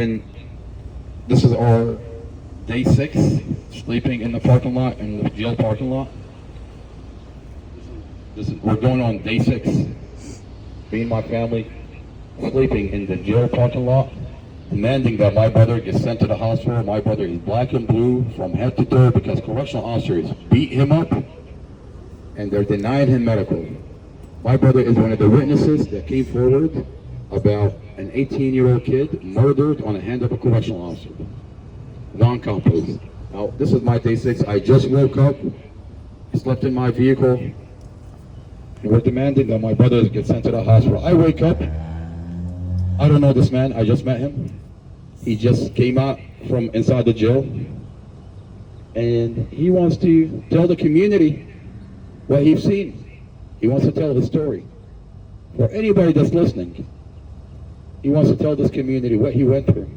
And this is our day 6, sleeping in the parking lot, in the jail parking lot. We're going on day 6. Me and my family sleeping in the jail parking lot, demanding that my brother gets sent to the hospital. My brother is black and blue from head to toe because correctional officers beat him up and they're denying him medical. My brother is one of the witnesses that came forward about an 18-year-old kid murdered on the hand of a correctional officer. Non-composed. Now, this is my day 6. I just woke up, slept in my vehicle, and we're demanding that my brother get sent to the hospital. I wake up, I don't know this man, I just met him. He just came out from inside the jail, and he wants to tell the community what he's seen. He wants to tell his story. For anybody that's listening, he wants to tell this community what he went through.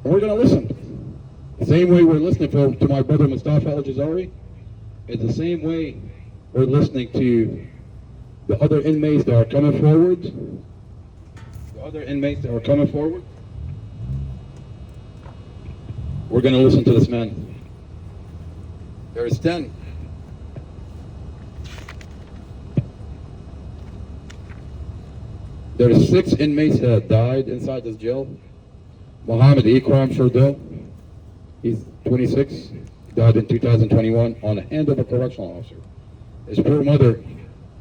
And we're going to listen. The same way we're listening to my brother Mustafa Al-Jazari, it's the same way we're listening to the other inmates that are coming forward. We're going to listen to this man. There's 10. There's 6 inmates that died inside this jail. Mohammed Ikram Shurdil, he's 26, died in 2021 on the hand of a correctional officer. His poor mother,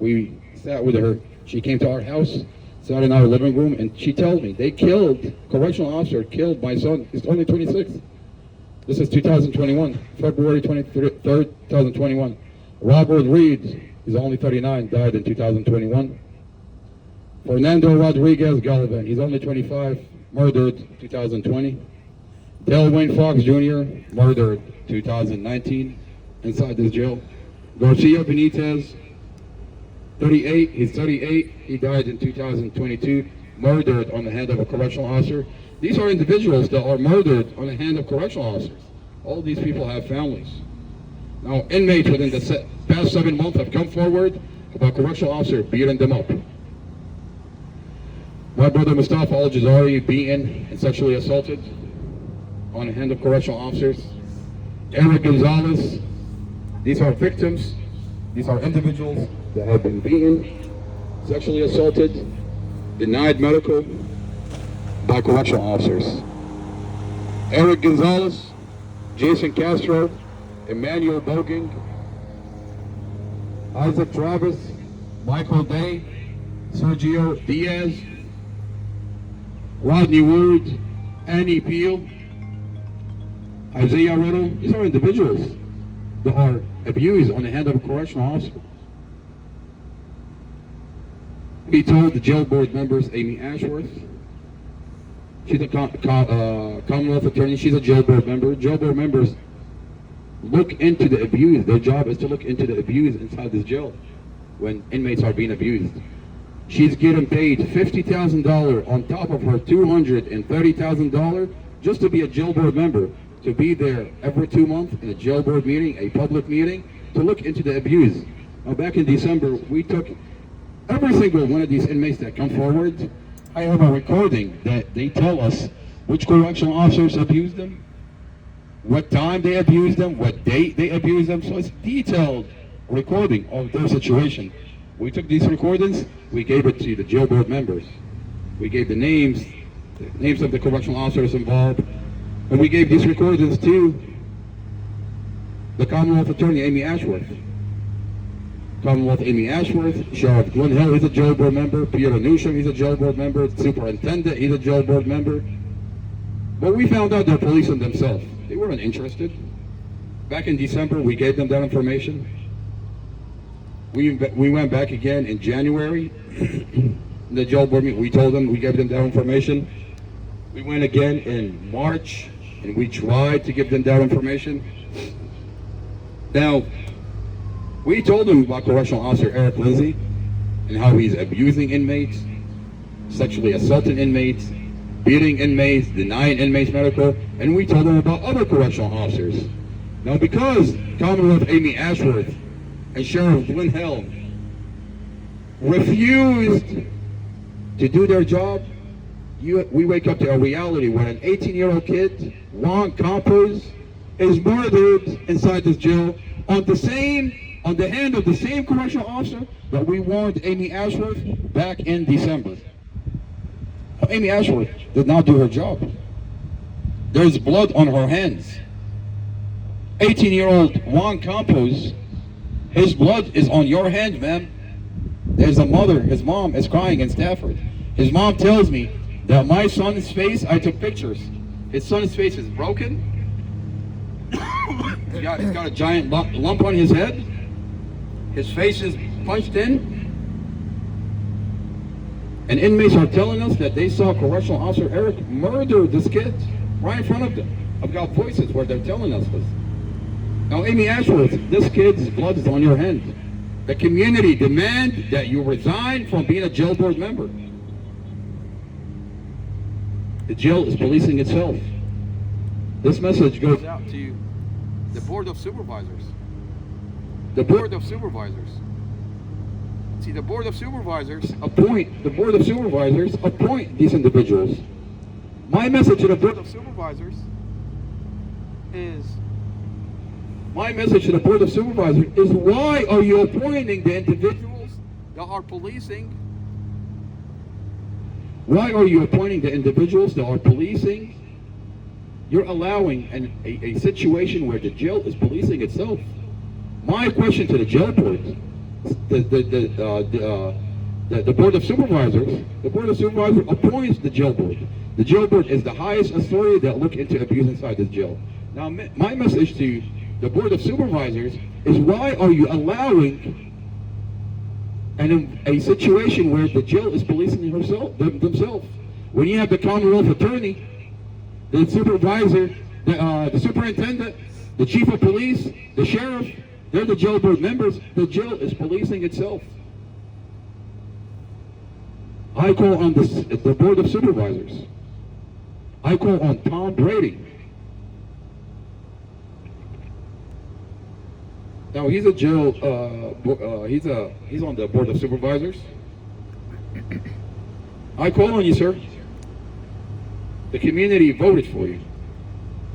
we sat with her. She came to our house, sat in our living room, and she tells me they killed, correctional officer killed my son. He's only 26. This is 2021, February 23rd, 2021. Robert Reed, he's only 39, died in 2021. Fernando Rodriguez Gallivan, he's only 25, murdered 2020. Delwayne Fox Jr., murdered 2019, inside this jail. Garcia Benitez, 38, he's 38, he died in 2022, murdered on the hand of a correctional officer. These are individuals that are murdered on the hand of correctional officers. All these people have families. Now, inmates within the past 7 months have come forward about correctional officer beating them up. My brother Mustafa Al-Jazari beaten and sexually assaulted on the hand of correctional officers. Eric Gonzalez, these are victims. These are individuals that have been beaten, sexually assaulted, denied medical by correctional officers. Eric Gonzalez, Jason Castro, Emmanuel Boging, Isaac Travis, Michael Day, Sergio Diaz, Rodney Wood, Annie Peel, Isaiah Riddle. These are individuals that are abused on the hand of a correctional officer. We told the jail board members, Amy Ashworth, she's a Commonwealth attorney, she's a jail board member. Jail board members look into the abuse. Their job is to look into the abuse inside this jail when inmates are being abused. She's getting paid $50,000 on top of her $230,000 just to be a jail board member, to be there every 2 months in a jail board meeting, a public meeting, to look into the abuse. Now, back in December, we took every single one of these inmates that come forward. I have a recording that they tell us which correctional officers abused them, what time they abused them, what date they abused them. So it's detailed recording of their situation. We took these recordings, we gave it to the jail board members. We gave the names of the correctional officers involved, and we gave these recordings to the Commonwealth Attorney, Amy Ashworth. Commonwealth Amy Ashworth, Sheriff Glenn Hill, he's a jail board member. Peter Newsham, he's a jail board member. Superintendent, he's a jail board member. But we found out they're policing themselves. They weren't interested. Back in December, we gave them that information. We went back again in January. In the jail board meeting, we told them, we gave them that information. We went again in March, and we tried to give them that information. Now, we told them about correctional officer Eric Lindsay and how he's abusing inmates, sexually assaulting inmates, beating inmates, denying inmates medical, and we told them about other correctional officers. Now, because Commonwealth Amy Ashworth and Sheriff Glenn Hill refused to do their job, we wake up to a reality where an 18-year-old kid, Juan Campos, is murdered inside this jail on the hand of the same correctional officer that we warned Amy Ashworth back in December. Amy Ashworth did not do her job. There's blood on her hands. 18-year-old Juan Campos, his blood is on your hand, ma'am. There's a mother, his mom is crying in Stafford. His mom tells me that my son's face, I took pictures. His son's face is broken. He's got a giant lump on his head. His face is punched in. And inmates are telling us that they saw Correctional Officer Eric murder this kid right in front of them. I've got voices where they're telling us this. Now, Amy Ashworth, this kid's blood is on your hand. The community demand that you resign from being a jail board member. The jail is policing itself. This message goes out to the Board of Supervisors. The Board of Supervisors. See, the Board of Supervisors appoint these individuals. My message to the Board of Supervisors is why are you appointing the individuals that are policing? Why are you appointing the individuals that are policing? You're allowing a situation where the jail is policing itself. My question to the jail board, the Board of Supervisors, appoints the jail board. The jail board is the highest authority that look into abuse inside this jail. Now, my message to the Board of Supervisors is why are you allowing a situation where the jail is policing themselves? When you have the Commonwealth Attorney, the supervisor, the superintendent, the chief of police, the sheriff, they're the jail board members. The jail is policing itself. I call on the Board of Supervisors. I call on Tom Brady. Now he's a jail. He's on the Board of Supervisors. I call on you, sir. The community voted for you.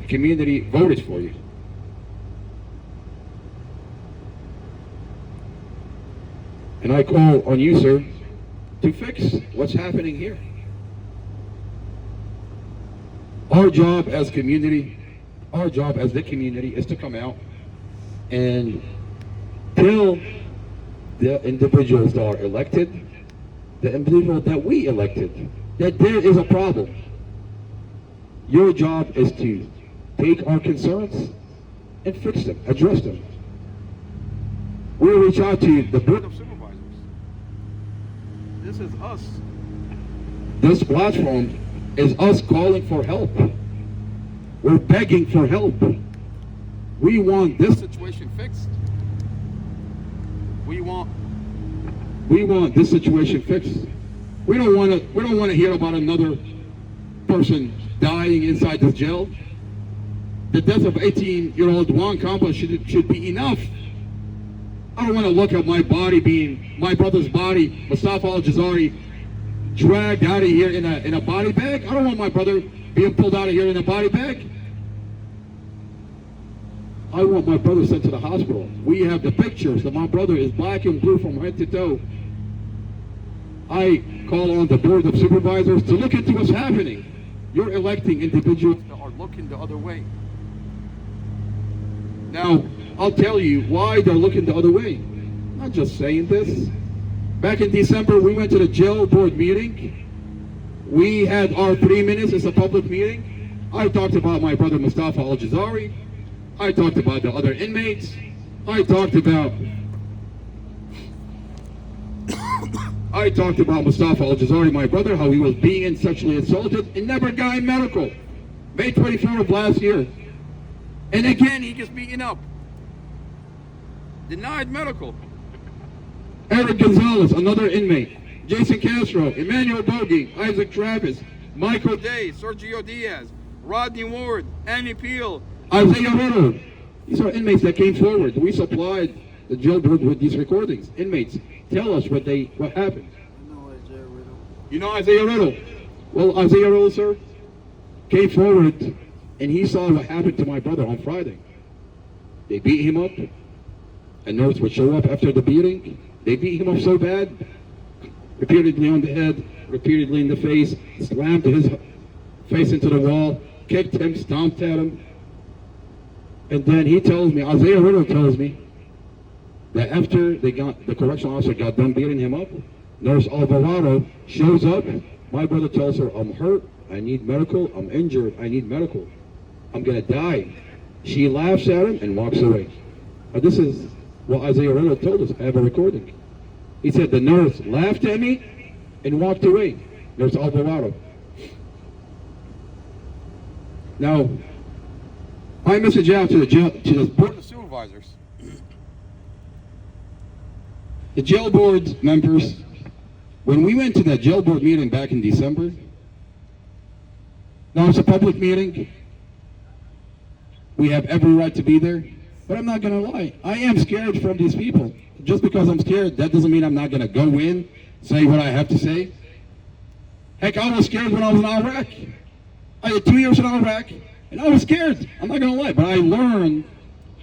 The community voted for you. And I call on you, sir, to fix what's happening here. Our job as community, our job as the community is to come out and tell the individuals that are elected, the individuals that we elected, that there is a problem. Your job is to take our concerns and fix them, address them. We'll reach out to the Board of Supervisors. This is us. This platform is us calling for help. We're begging for help. We want this situation fixed. We want this situation fixed. We don't want to hear about another person dying inside this jail. The death of 18-year-old Juan Campos should be enough. I don't want to look at my brother's body, Mustafa Al-Jazari, dragged out of here in a body bag. I don't want my brother being pulled out of here in a body bag. I want my brother sent to the hospital. We have the pictures that my brother is black and blue from head to toe. I call on the Board of Supervisors to look into what's happening. You're electing individuals that are looking the other way. Now, I'll tell you why they're looking the other way. I'm not just saying this. Back in December, we went to the jail board meeting. We had our 3 minutes. It's a public meeting. I talked about my brother Mustafa Al-Jazari. I talked about the other inmates. I talked about Mustafa Al-Jazari, my brother, how he was being sexually assaulted and never got medical. May 24th of last year. And again, he gets beaten up. Denied medical. Eric Gonzalez, another inmate. Jason Castro, Emmanuel Bogie, Isaac Travis, Michael Day, Sergio Diaz, Rodney Ward, Annie Peel, Isaiah Riddle. These are inmates that came forward. We supplied the jail board with these recordings. Inmates, tell us what happened. I know Isaiah Riddle. You know Isaiah Riddle? Well, Isaiah Earl, sir, came forward and he saw what happened to my brother on Friday. They beat him up. A nurse would show up after the beating. They beat him up so bad, repeatedly on the head, repeatedly in the face, slammed his face into the wall, kicked him, stomped at him. And then he tells me, Isaiah Riddle tells me, that after the correctional officer got done beating him up, Nurse Alvarado shows up. My brother tells her, I'm hurt, I need medical, I'm injured, I need medical, I'm gonna die. She laughs at him and walks away. Now this is what Isaiah Riddle told us. I have a recording. He said the nurse laughed at me and walked away. Nurse Alvarado. Now, my message out to the board of supervisors. The jail board members, when we went to that jail board meeting back in December, now it's a public meeting. We have every right to be there, but I'm not gonna lie. I am scared from these people. Just because I'm scared, that doesn't mean I'm not gonna go in, say what I have to say. Heck, I was scared when I was in Iraq. I had 2 years in Iraq, and I was scared. I'm not gonna lie, but I learned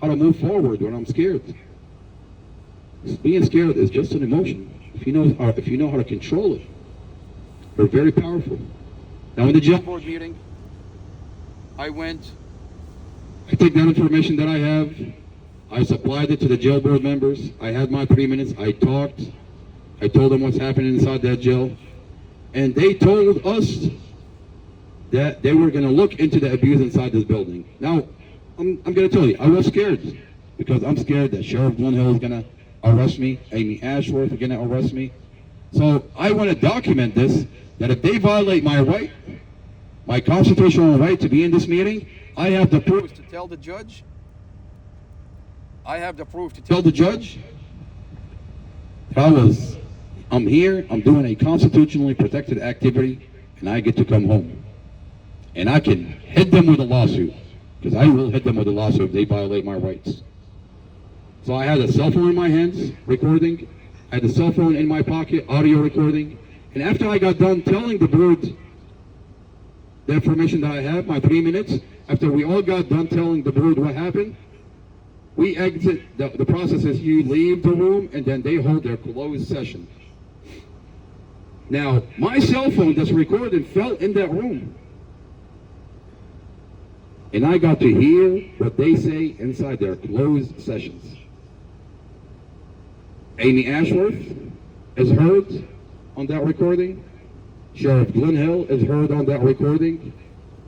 how to move forward when I'm scared. Being scared is just an emotion. If you know how to control it, they're very powerful. Now in the jail board meeting, I take that information that I have, I supplied it to the jail board members. I had my 3 minutes, I talked, I told them what's happening inside that jail, and they told us that they were going to look into the abuse inside this building. Now, I'm going to tell you, I was scared, because I'm scared that Sheriff Glenn Hill is going to arrest me, Amy Ashworth is going to arrest me. So I want to document this, that if they violate my right, my constitutional right to be in this meeting, I have the proof to tell the judge. I have the proof to tell the judge that I'm here, I'm doing a constitutionally protected activity, and I get to come home. And I can hit them with a lawsuit, because I will hit them with a lawsuit if they violate my rights. So I had a cell phone in my hands, recording. I had a cell phone in my pocket, audio recording. And after I got done telling the board the information that I have, my 3 minutes, after we all got done telling the board what happened, we exit. The process is you leave the room and then they hold their closed session. Now, my cell phone that's recorded fell in that room. And I got to hear what they say inside their closed sessions. Amy Ashworth is heard on that recording. Sheriff Glenn Hill is heard on that recording.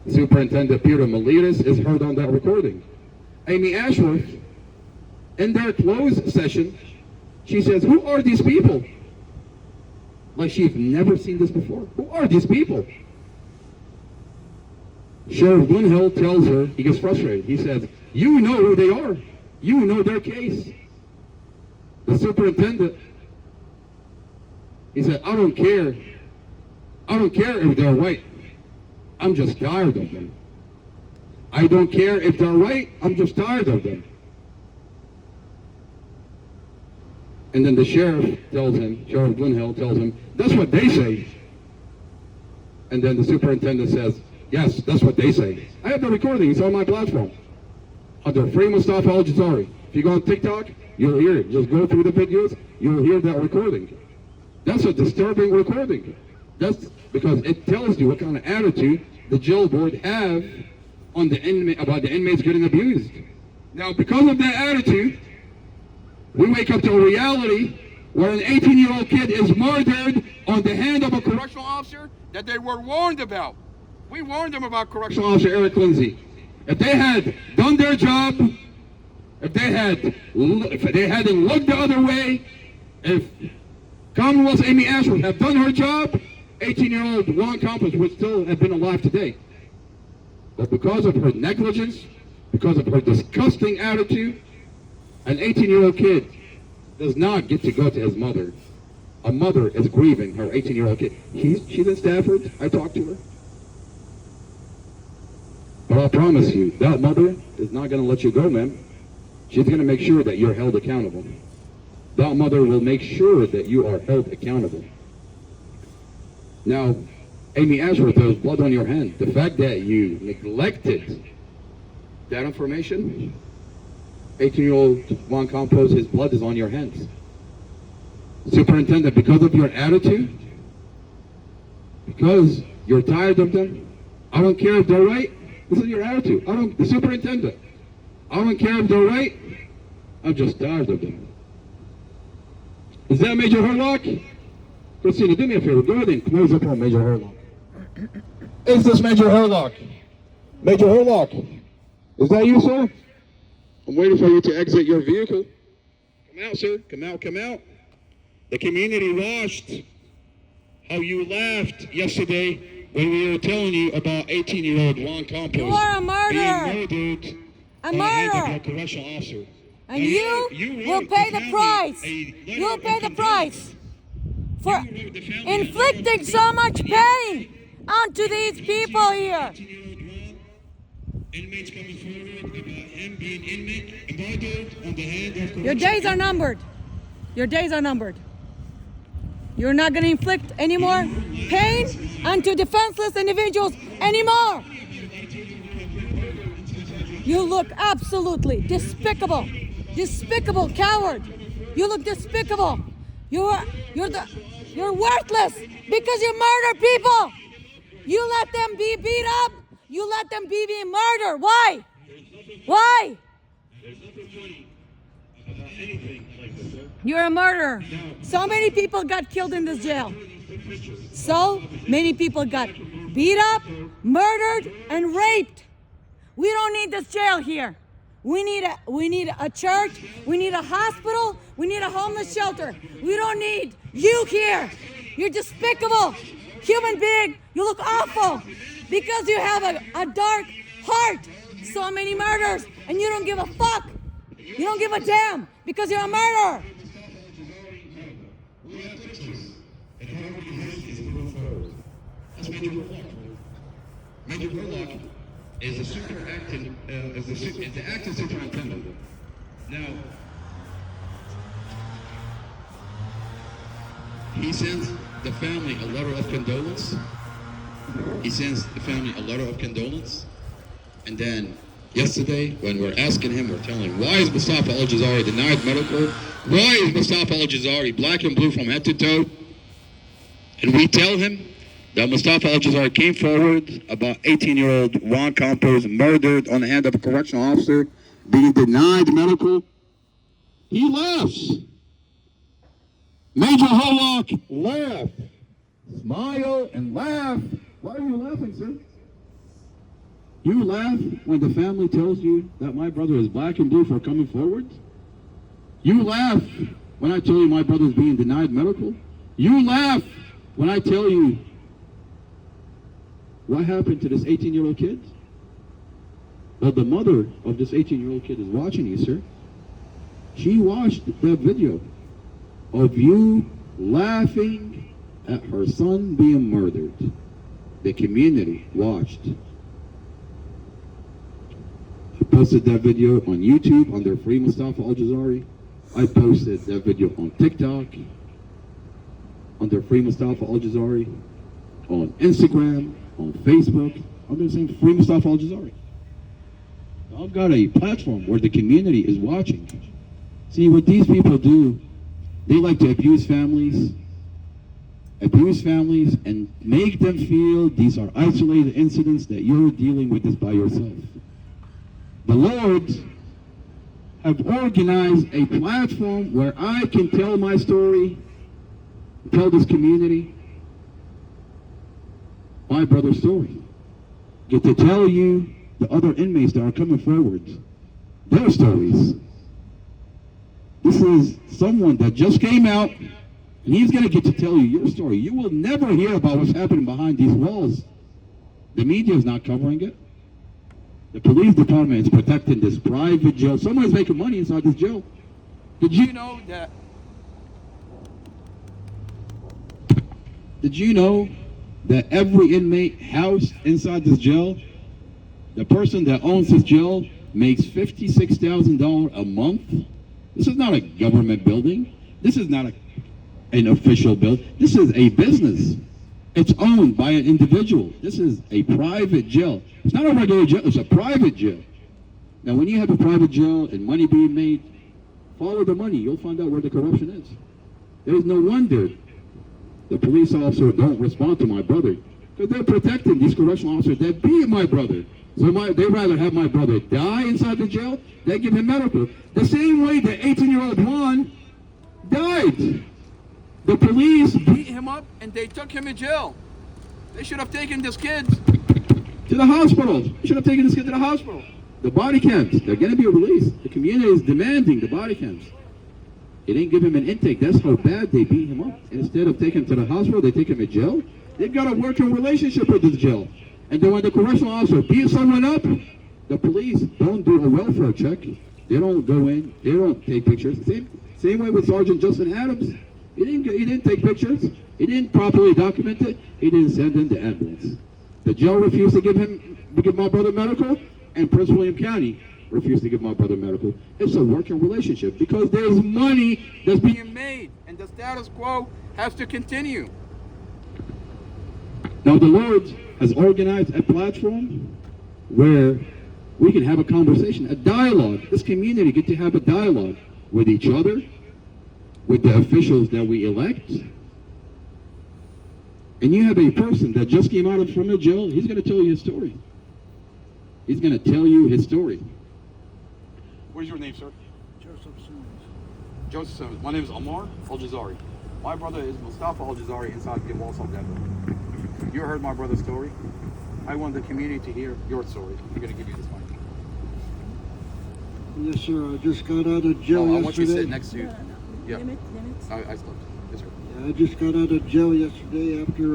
Superintendent Peter Miletus is heard on that recording. Amy Ashworth, in their closed session, she says, who are these people? Like she's never seen this before. Who are these people? Sheriff Glenn Hill tells her, he gets frustrated. He says, you know who they are. You know their case. The superintendent, he said, I don't care if they're right. I'm just tired of them. I don't care if they're right. I'm just tired of them. And then the sheriff tells him, Sheriff Glenn Hill tells him, that's what they say. And then the superintendent says, yes, that's what they say. I have the recording. It's on my platform. Under Free Mustafa Al-Jazari. If you go on TikTok, you'll hear it. Just go through the videos, you'll hear that recording. That's a disturbing recording. That's because it tells you what kind of attitude the jail board have on the about the inmates getting abused. Now, because of that attitude, we wake up to a reality where an 18-year-old kid is murdered on the hand of a correctional officer that they were warned about. We warned them about Correctional Officer Eric Lindsay. If they had done their job, if they hadn't looked the other way, if Commonwealth's Amy Ashworth had done her job, 18-year-old Ron Campos would still have been alive today. But because of her negligence, because of her disgusting attitude, an 18-year-old kid does not get to go to his mother. A mother is grieving her 18-year-old kid. She's in Stafford. I talked to her. But I promise you, that mother is not going to let you go, ma'am. She's going to make sure that you're held accountable. That mother will make sure that you are held accountable. Now, Amy Ashworth, there was blood on your hand. The fact that you neglected that information, 18-year-old Juan Campos, his blood is on your hands. Superintendent, because of your attitude, because you're tired of them, I don't care if they're right. This is your attitude. The superintendent, I don't care if they're right. I'm just tired of them. Is that Major Herlock? Christina, do me a favor. Go ahead and close up on Major Herlock. Is this Major Herlock? Major Herlock, is that you, sir? I'm waiting for you to exit your vehicle. Come out, sir. Come out, come out. The community watched how you laughed yesterday when we were telling you about 18-year-old Juan Campos. You are a murderer. Being murdered a murderer. a correctional officer. And you will pay the price. You'll pay the price for inflicting so much pain onto these people here. Inmates coming forward about him being inmate embargoed on the hand of Your days are numbered. Your days are numbered. You're not going to inflict any more pain onto defenseless individuals anymore. You look absolutely despicable. Despicable coward. You look despicable. You're worthless because you murder people. You let them be beat up. You let them be murdered. Why? Why? You're a murderer. So many people got killed in this jail. So many people got beat up, murdered, and raped. We don't need this jail here. We need a church. We need a hospital. We need a homeless shelter. We don't need you here. You're despicable. Human being. You look awful because you have a dark heart. So many murders, and you don't give a fuck. You don't give a damn because you're a murderer. Major Herlock is the acting superintendent. Now, he sends the family a letter of condolence. And then yesterday, when we're asking him, we're telling him, why is Mustafa Al-Jazari denied medical? Why is Mustafa Al-Jazari black and blue from head to toe? And we tell him that Mustafa Al-Jazari came forward about 18-year-old Juan Campos murdered on the hand of a correctional officer, being denied medical. He laughs. Major Herlock laugh. Smile and laugh. Why are you laughing, sir? You laugh when the family tells you that my brother is black and blue for coming forward? You laugh when I tell you my brother is being denied medical? You laugh when I tell you what happened to this 18-year-old kid? Well, the mother of this 18-year-old kid is watching you, sir. She watched that video of you laughing at her son being murdered. The community watched. I posted that video on YouTube under Free Mustafa Al-Jazari. I posted that video on TikTok under Free Mustafa Al-Jazari, on Instagram, on Facebook, under the same Free Mustafa Al-Jazari. I've got a platform where the community is watching. See, what these people do, they like to abuse families and make them feel these are isolated incidents, that you're dealing with this by yourself. The Lord have organized a platform where I can tell my story, tell this community my brother's story. Get to tell you the other inmates that are coming forward their stories. This is someone that just came out, and he's going to get to tell you your story. You will never hear about what's happening behind these walls. The media is not covering it. The police department is protecting this private jail. Someone's making money inside this jail. Did you know that every inmate housed inside this jail, the person that owns this jail makes $56,000 a month? This is not a government building. This is not an official building. This is a business. It's owned by an individual. This is a private jail. It's not a regular jail, it's a private jail. Now, when you have a private jail and money being made, follow the money. You'll find out where the corruption is. There's no wonder the police officer don't respond to my brother, because they're protecting these correctional officers that beat my brother. So they'd rather have my brother die inside the jail than give him medical. The same way the 18-year-old Juan died. The police beat him up and they took him to jail. They should have taken this kid to the hospital. They should have taken this kid to the hospital. The body cams, they're going to be released. The community is demanding the body cams. They didn't give him an intake. That's how bad they beat him up. Instead of taking him to the hospital, they take him to jail. They've got a working relationship with the jail. And then when the correctional officer beats someone up, the police don't do a welfare check. They don't go in. They don't take pictures. Same way with Sergeant Justin Adams. He didn't take pictures. He didn't properly document it. He didn't send in the ambulance. The jail refused to give my brother medical, and Prince William County refused to give my brother medical. It's a working relationship because there's money that's being made, and the status quo has to continue. Now the Lord has organized a platform where we can have a conversation, a dialogue. This community get to have a dialogue with each other, with the officials that we elect. And you have a person that just came out from the jail. He's going to tell you his story. He's going to tell you his story. What's your name, sir? Joseph Simmons. Joseph Simmons. My name is Omar Al-Jazari. My brother is Mustafa Al-Jazari inside the walls of Denver. You heard my brother's story. I want the community to hear your story. I'm going to give you this mic. Yes, sir. I just got out of jail yesterday. I want you to sit next to you. Yeah. Limits. I slept. Yes, sir. I just got out of jail yesterday after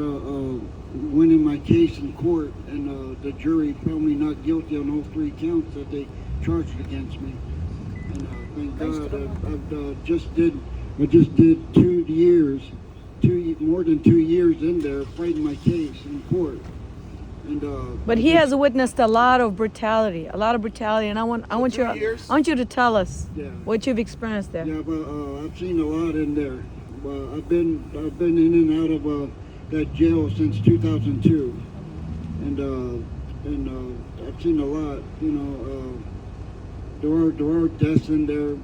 winning my case in court, and the jury found me not guilty on all 3 counts that they charged against me. And thank God, I just did 2 years, more than 2 years in there fighting my case in court. And But he has witnessed a lot of brutality, and I want you to tell us what you've experienced there. Yeah, but I've seen a lot in there. I've been in and out of that jail since 2002, and I've seen a lot. You know, there are deaths in there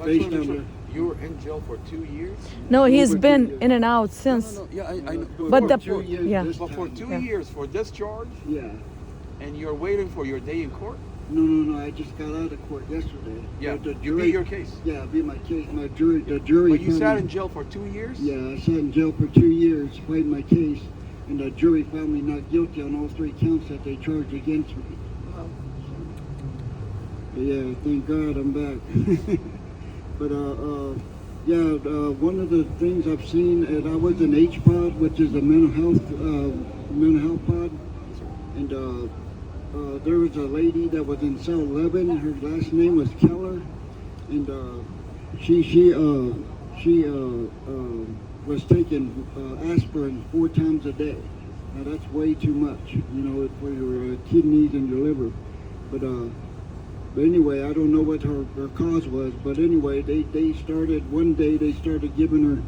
based on the. You were in jail for 2 years? No, he's been in and out since. No. Yeah, I know. But for 2 years, yeah. this But for time. 2 years for discharge, Yeah. and you're waiting for your day in court? No. I just got out of court yesterday. Yeah, The you beat your case. Yeah, I beat my case. The jury. But you found sat me- in jail for 2 years? Yeah, I sat in jail for 2 years fighting my case, and the jury found me not guilty on all 3 counts that they charged against me. But yeah, thank God I'm back. But one of the things I've seen, and I was in HPOD, which is a mental health pod, and there was a lady that was in cell 11. Her last name was Keller, and she was taking aspirin 4 times a day. Now that's way too much, you know, for your kidneys and your liver. But anyway, I don't know what her cause was. But anyway, they started giving her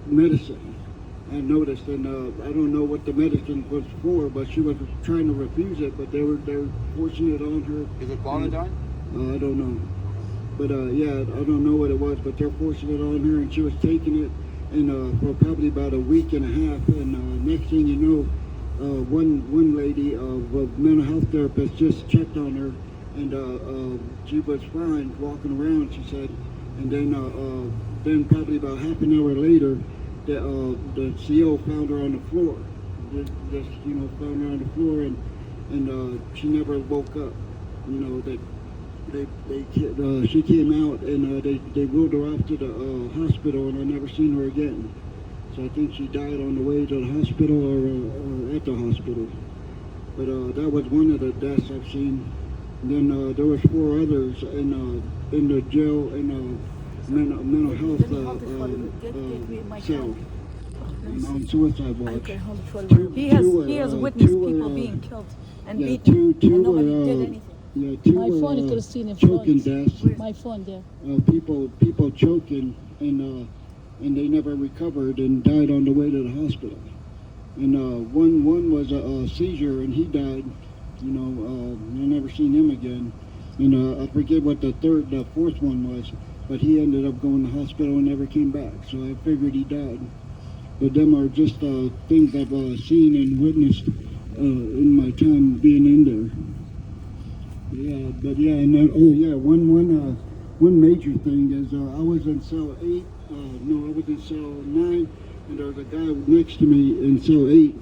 medicine. I noticed, and I don't know what the medicine was for, but she was trying to refuse it. But they were forcing it on her. Is it Bonadine? I don't know. But I don't know what it was. But they're forcing it on her, and she was taking it, and for probably about a week and a half. And next thing you know, one lady, a mental health therapist, just checked on her, and she was fine walking around, she said. And then probably about half an hour later, the CO found her on the floor. Just found her on the floor, and she never woke up. You know that she came out, and they wheeled her off to the hospital, and I never seen her again. So I think she died on the way to the hospital or at the hospital. But that was one of the deaths I've seen. And then there was 4 others in the jail in mental health cell on suicide watch. He has witnessed people being killed and beaten, and nobody did anything. Yeah, 2 My phone, you could have seen it. choking deaths. My phone there. People choking, and and they never recovered and died on the way to the hospital. And one was a seizure, and he died. You know, I never seen him again. And I forget what the fourth one was, but he ended up going to the hospital and never came back. So I figured he died. But them are just things I've seen and witnessed in my time being in there. Yeah, but yeah, and then, oh yeah, one major thing is I was in cell 8. No, I was in cell 9, and there was a guy next to me in cell 8,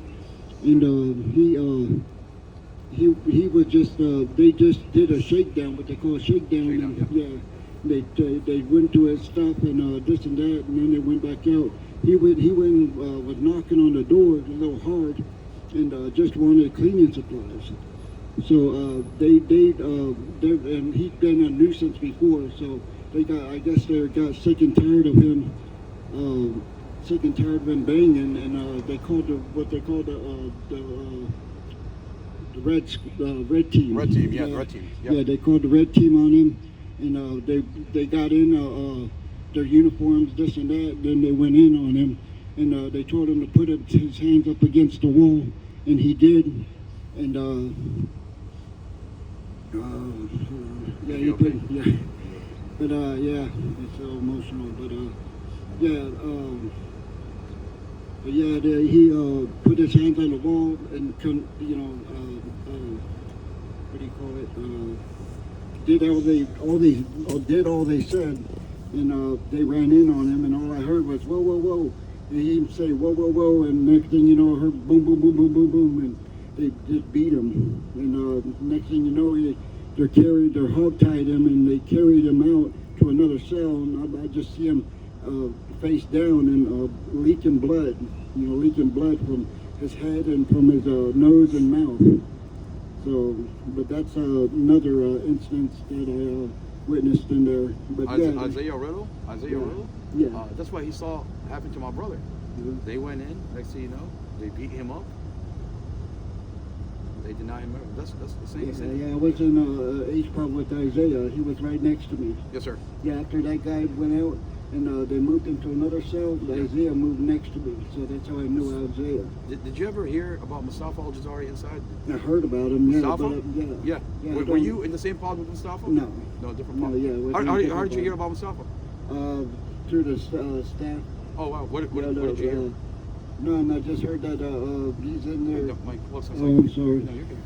and he was just they just did a shakedown, what they call a shakedown. They went to his stuff and this and that, and then they went back out. He was knocking on the door a little hard, and just wanted cleaning supplies. So and he'd been a nuisance before, so I guess they got sick and tired of him, banging, and they called the red team. Red team, yeah, the red team. Yep. Yeah, they called the red team on him, and they got in their uniforms, this and that. Then they went in on him, and they told him to put his hands up against the wall, and he did. And yeah, he did. Yeah, but yeah, it's so emotional. But yeah, but yeah, he put his hands on the wall and couldn't, you know, what do you call it? Did all they said, and they ran in on him, and all I heard was whoa, whoa, whoa, and he say whoa, whoa, whoa, and next thing you know, I heard boom, boom, boom, boom, boom, boom, and they just beat him, and next thing you know, they're hog-tied him, and they carried him out to another cell, and I just see him face down and leaking blood from his head and from his nose and mouth. So, but that's another instance that I witnessed in there. But Isaiah Riddle? Yeah. That's what he saw happen to my brother. Mm-hmm. They went in, next thing you know, they beat him up. They denied him. That's the same. Yeah, I was in H pub with Isaiah. He was right next to me. Yes, sir. Yeah, after that guy went out and they moved him to another cell, Isaiah moved next to me. So that's how I knew Isaiah. Did you ever hear about Mustafa Al-Jazari inside? I heard about him. Yeah, Mustafa? But, Yeah. Were you in the same pod with Mustafa? No. No, different No, pod. yeah. How did you hear about Mustafa? Through the staff. Oh wow. What did you hear? No, I just heard that he's in there. I'm sorry. No, you're good.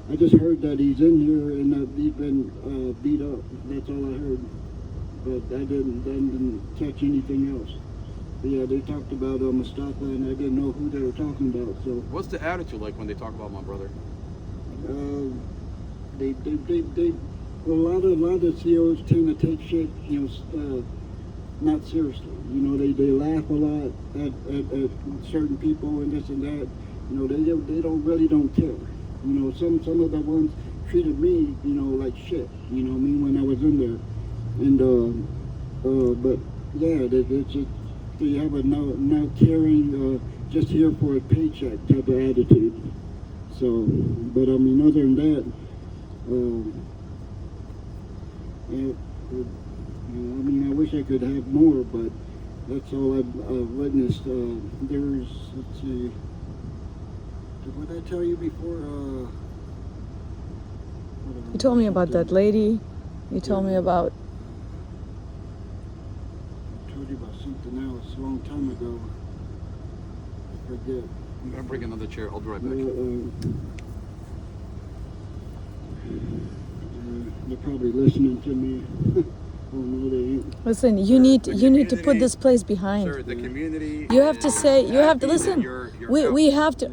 I just heard that he's in here and that he's been beat up. That's all I heard. But I didn't catch anything else. But yeah, they talked about Mustafa, and I didn't know who they were talking about. So what's the attitude like when they talk about my brother? A lot of COs tend to take shit, not seriously. They laugh a lot at certain people and this and that. They don't care. Some of the ones treated me, like shit. When I was in there, and but yeah, it's just they have a not caring, just here for a paycheck type of attitude. So, but I mean, other than that, I wish I could have more, but that's all I've witnessed. Let's see, what did I tell you before? You told me about that lady. You told me about... I told you about something else a long time ago. I forget. I'm going to bring another chair. I'll be right back. They're probably listening to me. Oh, no, they ain't. Listen, you need to put this place behind. Sir, the community. You have to say, you have to listen. We have to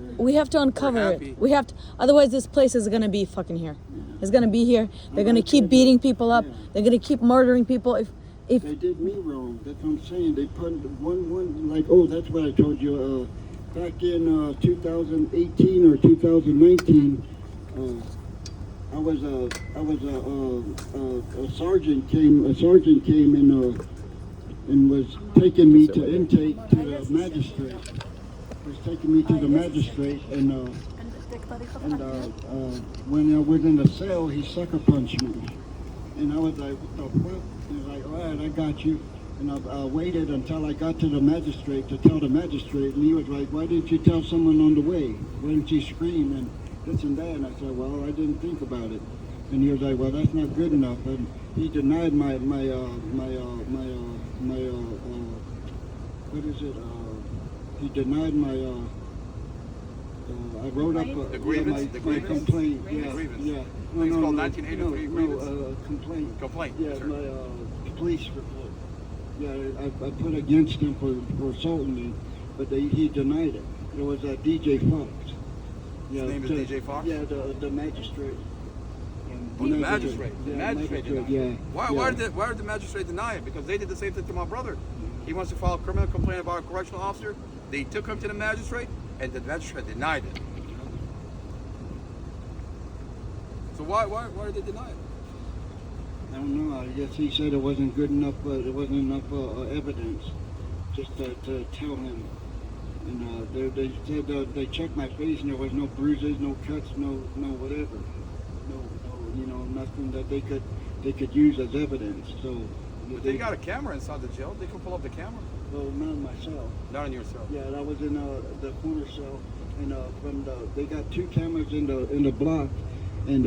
uncover it. We have to, otherwise this place is gonna be fucking here. It's gonna be here. They're gonna keep beating people up. They're gonna keep murdering people. If they did me wrong, that's what I'm saying. They put one like, oh, that's what I told you. Back in 2018 or 2019. A sergeant came and was taking me to intake to the magistrate. Was taking me to the magistrate, and when I was in the cell, he sucker punched me, and I was like, what the fuck? He was like, all right, I got you. And I waited until I got to the magistrate to tell the magistrate, and he was like, "Why didn't you tell someone on the way? Why didn't you scream and this and that?" And I said, "Well, I didn't think about it." And he was like, "Well, that's not good enough." And he denied my what is it? He denied my. I wrote up The grievance? my The grievance? complaint. The Yeah, grievance. yeah. It's called 1983 grievance? Complaint. Complaint. Yeah, Yes, sir. my police report. Yeah, I put against him for assaulting me, but he denied it. It was DJ Fox. Yeah, His name is DJ Fox? Yeah, the magistrate. Oh, the magistrate. The Yeah, magistrate denied yeah. it. Why did the magistrate deny it? Because they did the same thing to my brother. He wants to file a criminal complaint about a correctional officer. They took him to the magistrate, and the magistrate denied it. So why did they deny it? I don't know. I guess he said it wasn't good enough. It wasn't enough evidence just to tell him. And they said they checked my face, and there was no bruises, no cuts, no whatever, no nothing that they could use as evidence. So. But they got a camera inside the jail. They can pull up the camera. Well, not in my cell. Not in your cell. Yeah, I was in the corner cell, and they got 2 cameras in the block, and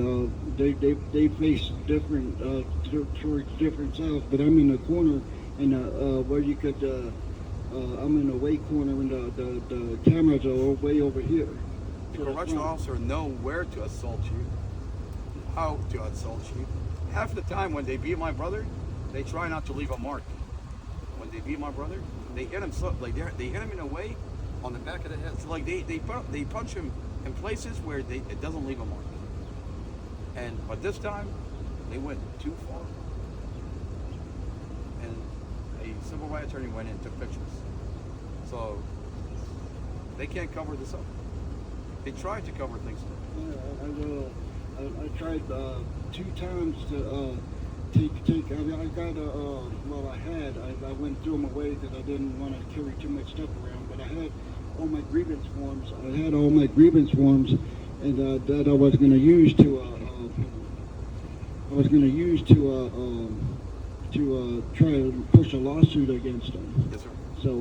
they face different towards different cells. But I'm in the corner, and where you could I'm in the way corner, and the cameras are way over here. The correctional officer know where to assault you, how to assault you. Half the time when they beat my brother, they try not to leave a mark. When they beat my brother, they hit him they hit him in a way on the back of the head. So like they punch him in places where it doesn't leave a mark. But this time they went too far. And a civil rights attorney went in and took pictures. So they can't cover this up. They tried to cover things up. Yeah, I tried 2 times to take. I mean, I got I went through them away because I didn't want to carry too much stuff around. But I had all my grievance forms. And that I was going to use to try to push a lawsuit against them. Yes, sir. So,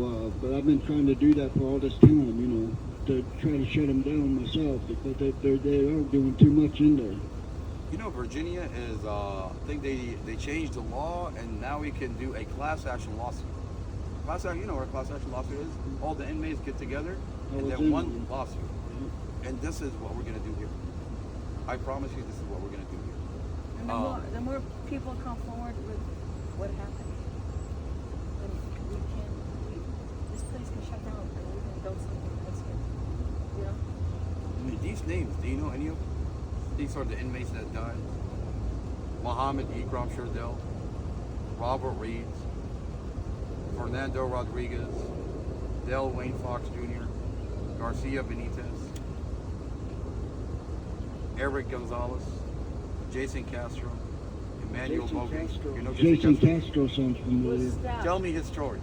but I've been trying to do that for all this time, to try to shut them down myself because they are doing too much in there. You know, Virginia is, I think they changed the law, and now we can do a class action lawsuit. Class action, you know what a class action lawsuit is? All the inmates get together, and then one lawsuit. And this is what we're going to do here. I promise you, this is what we're going to do here. And the more people come forward with what happened, then this place can shut down, and we can build something nice here. You know? I mean, these names, do you know any of them? These are the inmates that died. Muhammad Ikram Sherdel, Robert Reeves, Fernando Rodriguez, Del Wayne Fox Jr., Garcia Benitez, Eric Gonzalez, Jason Castro, Emmanuel Bogan. You know Jason Castro sounds familiar. What's that? Tell me his story.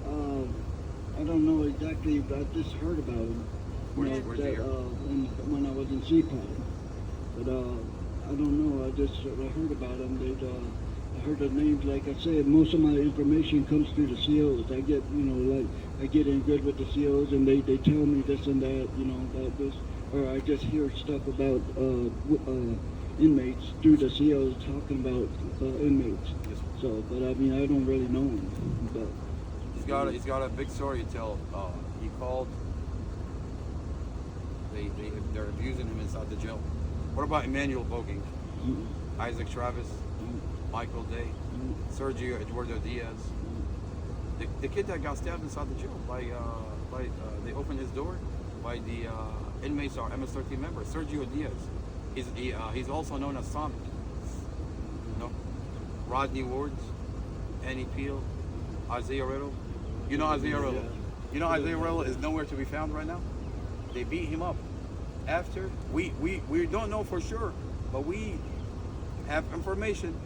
I don't know exactly, but I just heard about him. Where's he here? When I was in CPAC. But I don't know. I just heard about him. I heard the names. Like I said, most of my information comes through the COs. I get, I get in good with the COs, and they tell me this and that, about this, or I just hear stuff about inmates through the COs talking about inmates. Yes. So, but I mean, I don't really know him. But He's got a big story to tell. He called. They're abusing him inside the jail. What about Emmanuel Bogan, Isaac Travis, Michael Day, Sergio Eduardo Diaz? The kid that got stabbed inside the jail by they opened his door by the inmates are MS-13 members. Sergio Diaz. He's also known as Sonic. Rodney Wards, Annie Peel, Isaiah Riddle. You know Isaiah Riddle. You know Isaiah Riddle is nowhere to be found right now. They beat him up. After we don't know for sure, but we have information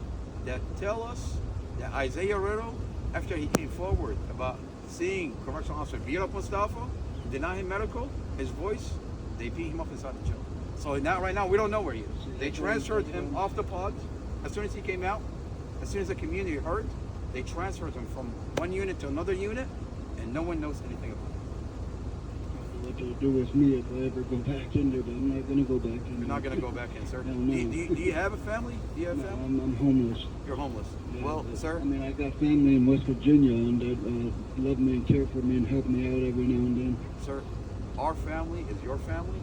that tell us that Isaiah Riddle, after he came forward about seeing correctional officer beat up Mustafa, deny him medical, his voice, they beat him up inside the jail. So now, right now, we don't know where he is. They transferred him off the pod as soon as he came out. As soon as the community heard, They transferred him from one unit to another unit, and no one knows anything about it. What they'll do with me if I ever go back in there, but I'm not going to go back in there. You're not going to go back in, sir. No. Do you have a family? Do you have No, family? I'm homeless. You're homeless. Yeah, Well, but, sir, I mean, I got family in West Virginia and that love me and care for me and help me out every now and then. sir, our family is your family.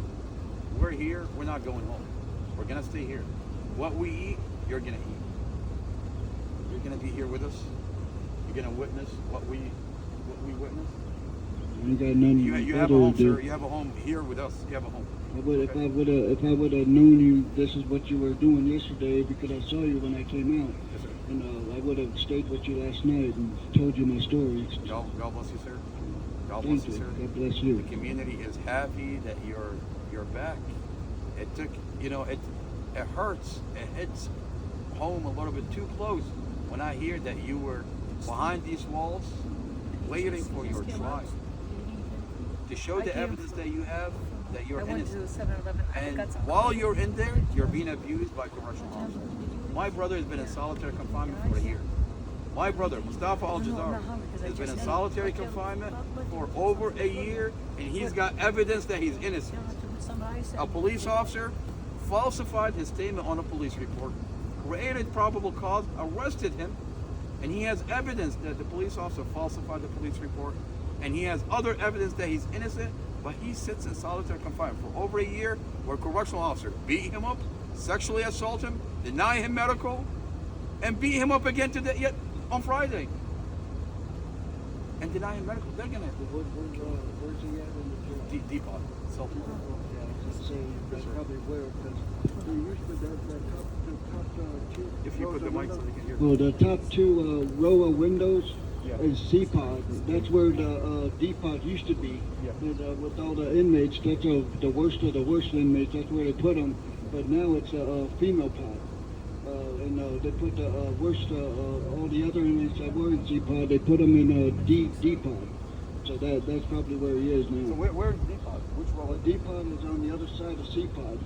We're here. We're not going home. We're going to stay here. What we eat, you're going to eat. You're going to be here with us. You're going to witness what we witness. I ain't got nothing You have a better home, to do. sir. You have a home here with us. You have a home. If I would have known you, this is what you were doing yesterday because I saw you when I came out, Yes, sir. and I would have stayed with you last night and told you my story. God bless you, sir. God bless Thank you, you. sir. God bless you. The community is happy that you're back. It took, it hurts. It hits home a little bit too close when I hear that you were behind these walls, waiting for your trial to show the evidence that you have that you're I went innocent. to 7-Eleven. I And got some. while you're in there, you're being abused by correctional officers. My brother has been in solitary confinement for a year. My brother, Mustafa Al-Jazar, has been in solitary confinement for over a year, and he's got evidence that he's innocent. A police officer falsified his statement on a police report, created probable cause, arrested him, and he has evidence that the police officer falsified the police report, and he has other evidence that he's innocent, but he sits in solitary confinement for over a year where a correctional officer beat him up, sexually assault him, deny him medical, and beat him up again yet on Friday. And deny him medical. They're gonna Where's he at in the jail? depot. Yeah, I was gonna say that's probably where because they used to the top two. If you put the mic so they can hear. Well, the top two row of windows Yeah. is C-pod. That's where the D-pod used to be. Yeah. With all the inmates, that's the worst of the worst inmates. That's where they put them. But now it's a female pod. And they put the worst, all the other inmates that were in C-pod, they put them in D-pod. So that's probably where he is So now. where's depot? Which row? D-pod is on the other side of C-pod.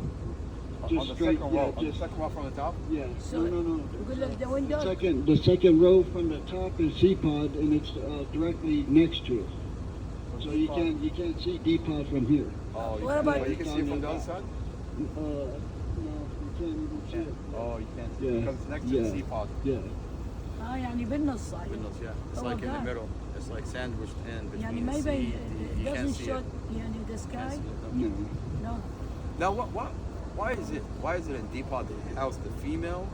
On the second row. On the second row from the top. Yeah. So- No. Good luck the window. The second row from the top is C-pod, and it's directly next to it. So you can't see D-pod from here. Oh, What about- you can see it from the other side? No, you can't even see it. Oh, you can't see Yeah. it because it's next to the C-pod. Yeah. يعني بالنص Windows, yeah. It's Oh, like in the God. middle. It's like sandwiched in يعني between the maybe seat. it You can't doesn't see show it. يعني the Can't sky. see it, No. No. Now, why is it in depot they house the female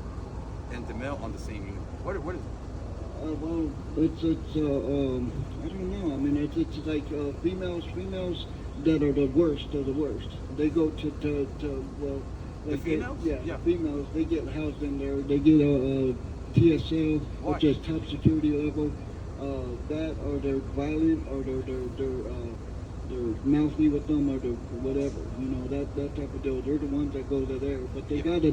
and the male on the same unit? What is it? Well, it's I don't know. I mean, it's like females that are the worst of the worst. They go to well. The Like females? Yeah, Yeah. the females. They get housed in there. They get a TSL, Why? which is top security level. That or they're violent or they're mouthy with them or they're whatever. You know that type of deal. They're the ones that go to there. But they got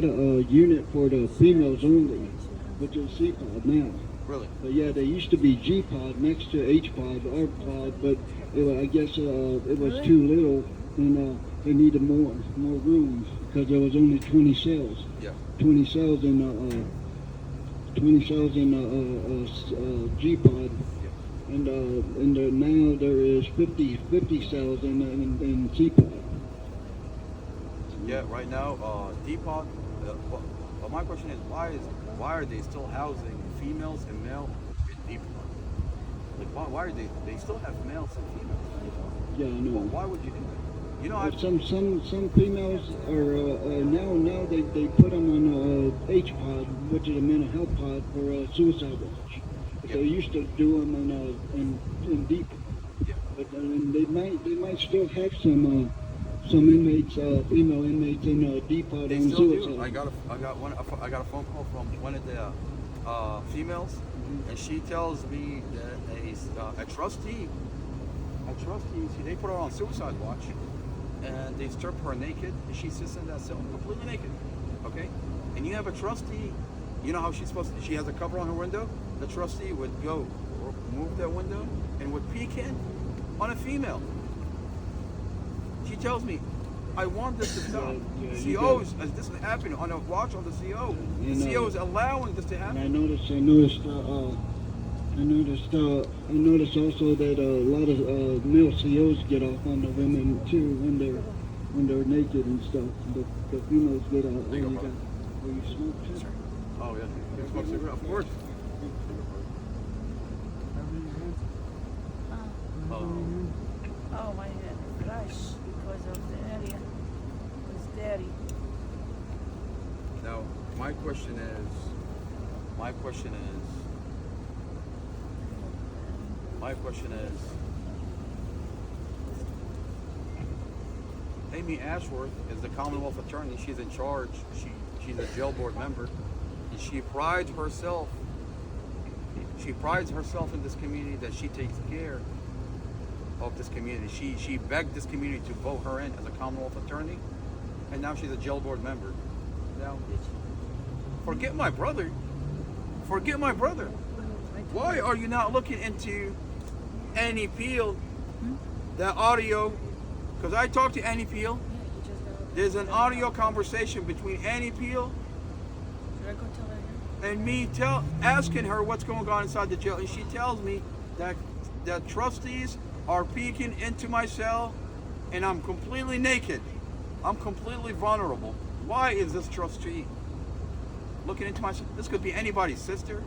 a unit for the females only, which is C-pod now. Really? But yeah, they used to be G-pod next to H-pod or pod, but I guess it was too little, and they needed more rooms because there was only 20 cells. Yeah. 20 cells in G-pod, and now there is 50 cells in C-pod. Yeah. Right now, depot. But my question is, why are they still housing females and male in depot? Like, why are they still have males and females? Yeah, I know. Why would you do that? You know, Some females are now they put them on H pod, which is a mental health pod for suicide watch. But They used to do them in deep. Yeah. But they might still have some inmates, female inmates in deep pod They on still suicide. do. I got a phone call from one of the females, and she tells me that a trustee, see, they put her on suicide watch, and they strip her naked, and she sits in that cell completely naked. Okay, and you have a trustee. You know how she's supposed to? She has a cover on her window. The trustee would go move that window and would peek in on a female. She tells me, I want this to stop. Yeah, you COs, as this is happening on a watch on the CO. You The know. CO is allowing this to And happen. I noticed also that a lot of male COs get off on the women too when they're naked and stuff. The females get out. There you go, you brother. you smoke too? Oh, yeah. You smoke cigarette? Of course. Oh, my gosh, because of the area. It's dirty. Now, my question is, Amy Ashworth is the Commonwealth attorney. She's in charge. She's a jail board member, and she prides herself in this community that she takes care of this community. She begged this community to vote her in as a Commonwealth attorney, and now she's a jail board member. Now, forget my brother. Why are you not looking into Annie Peel, that audio? Because I talked to Annie Peel. There's an audio conversation between Annie Peel Should I go tell her? and me asking her what's going on inside the jail, and she tells me that trustees are peeking into my cell, and I'm completely naked. I'm completely vulnerable. Why is this trustee looking into my cell? This could be anybody's sister.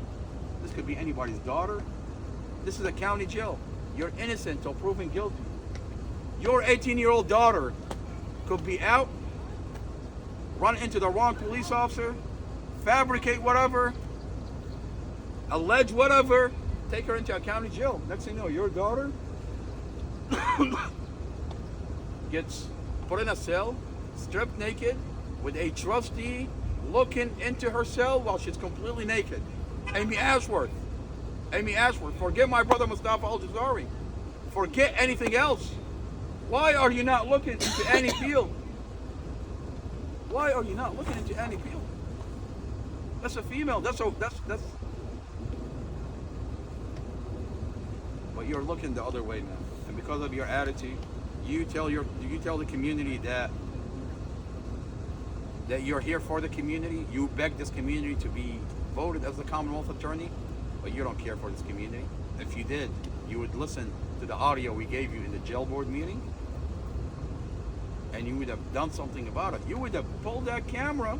This could be anybody's daughter. This is a county jail. You're innocent till proven guilty. Your 18-year-old daughter could be out, run into the wrong police officer, fabricate whatever, allege whatever, take her into a county jail. Next thing you know, your daughter gets put in a cell, stripped naked, with a trustee looking into her cell while she's completely naked. Amy Ashworth, forget my brother Mustafa Al-Jazari. Forget anything else. Why are you not looking into Annie Peel? Why are you not looking into Annie Peel? That's a female. That's. But you're looking the other way now, and because of your attitude, you tell the community that you're here for the community. You beg this community to be voted as the Commonwealth attorney, but you don't care for this community. If you did, you would listen to the audio we gave you in the jail board meeting, and you would have done something about it. You would have pulled that camera,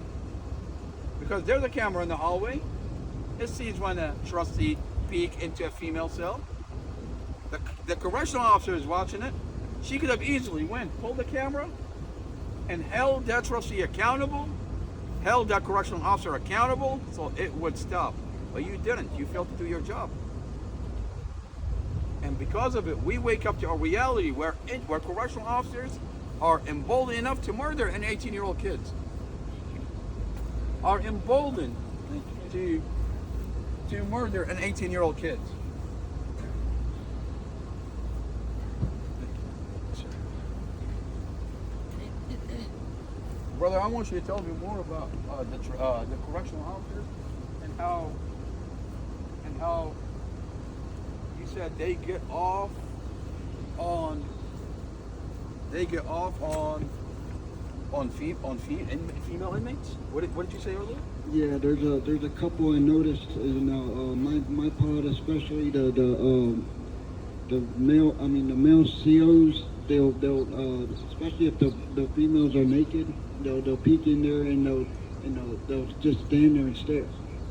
because there's a camera in the hallway. It sees when a trustee peek into a female cell. The correctional officer is watching it. She could have easily pulled the camera and held that trustee accountable, held that correctional officer accountable, so it would stop. But you didn't. You failed to do your job. And because of it, we wake up to a reality where correctional officers are emboldened enough to murder an 18-year-old kid. Are emboldened to murder an 18-year-old kid. Brother, I want you to tell me more about the correctional officers and how you said they get off on female inmates. What did you say earlier? Yeah, there's a couple I noticed. My pod, especially the male COs. They'll especially if the females are naked, they'll peek in there and they'll just stand there and stare.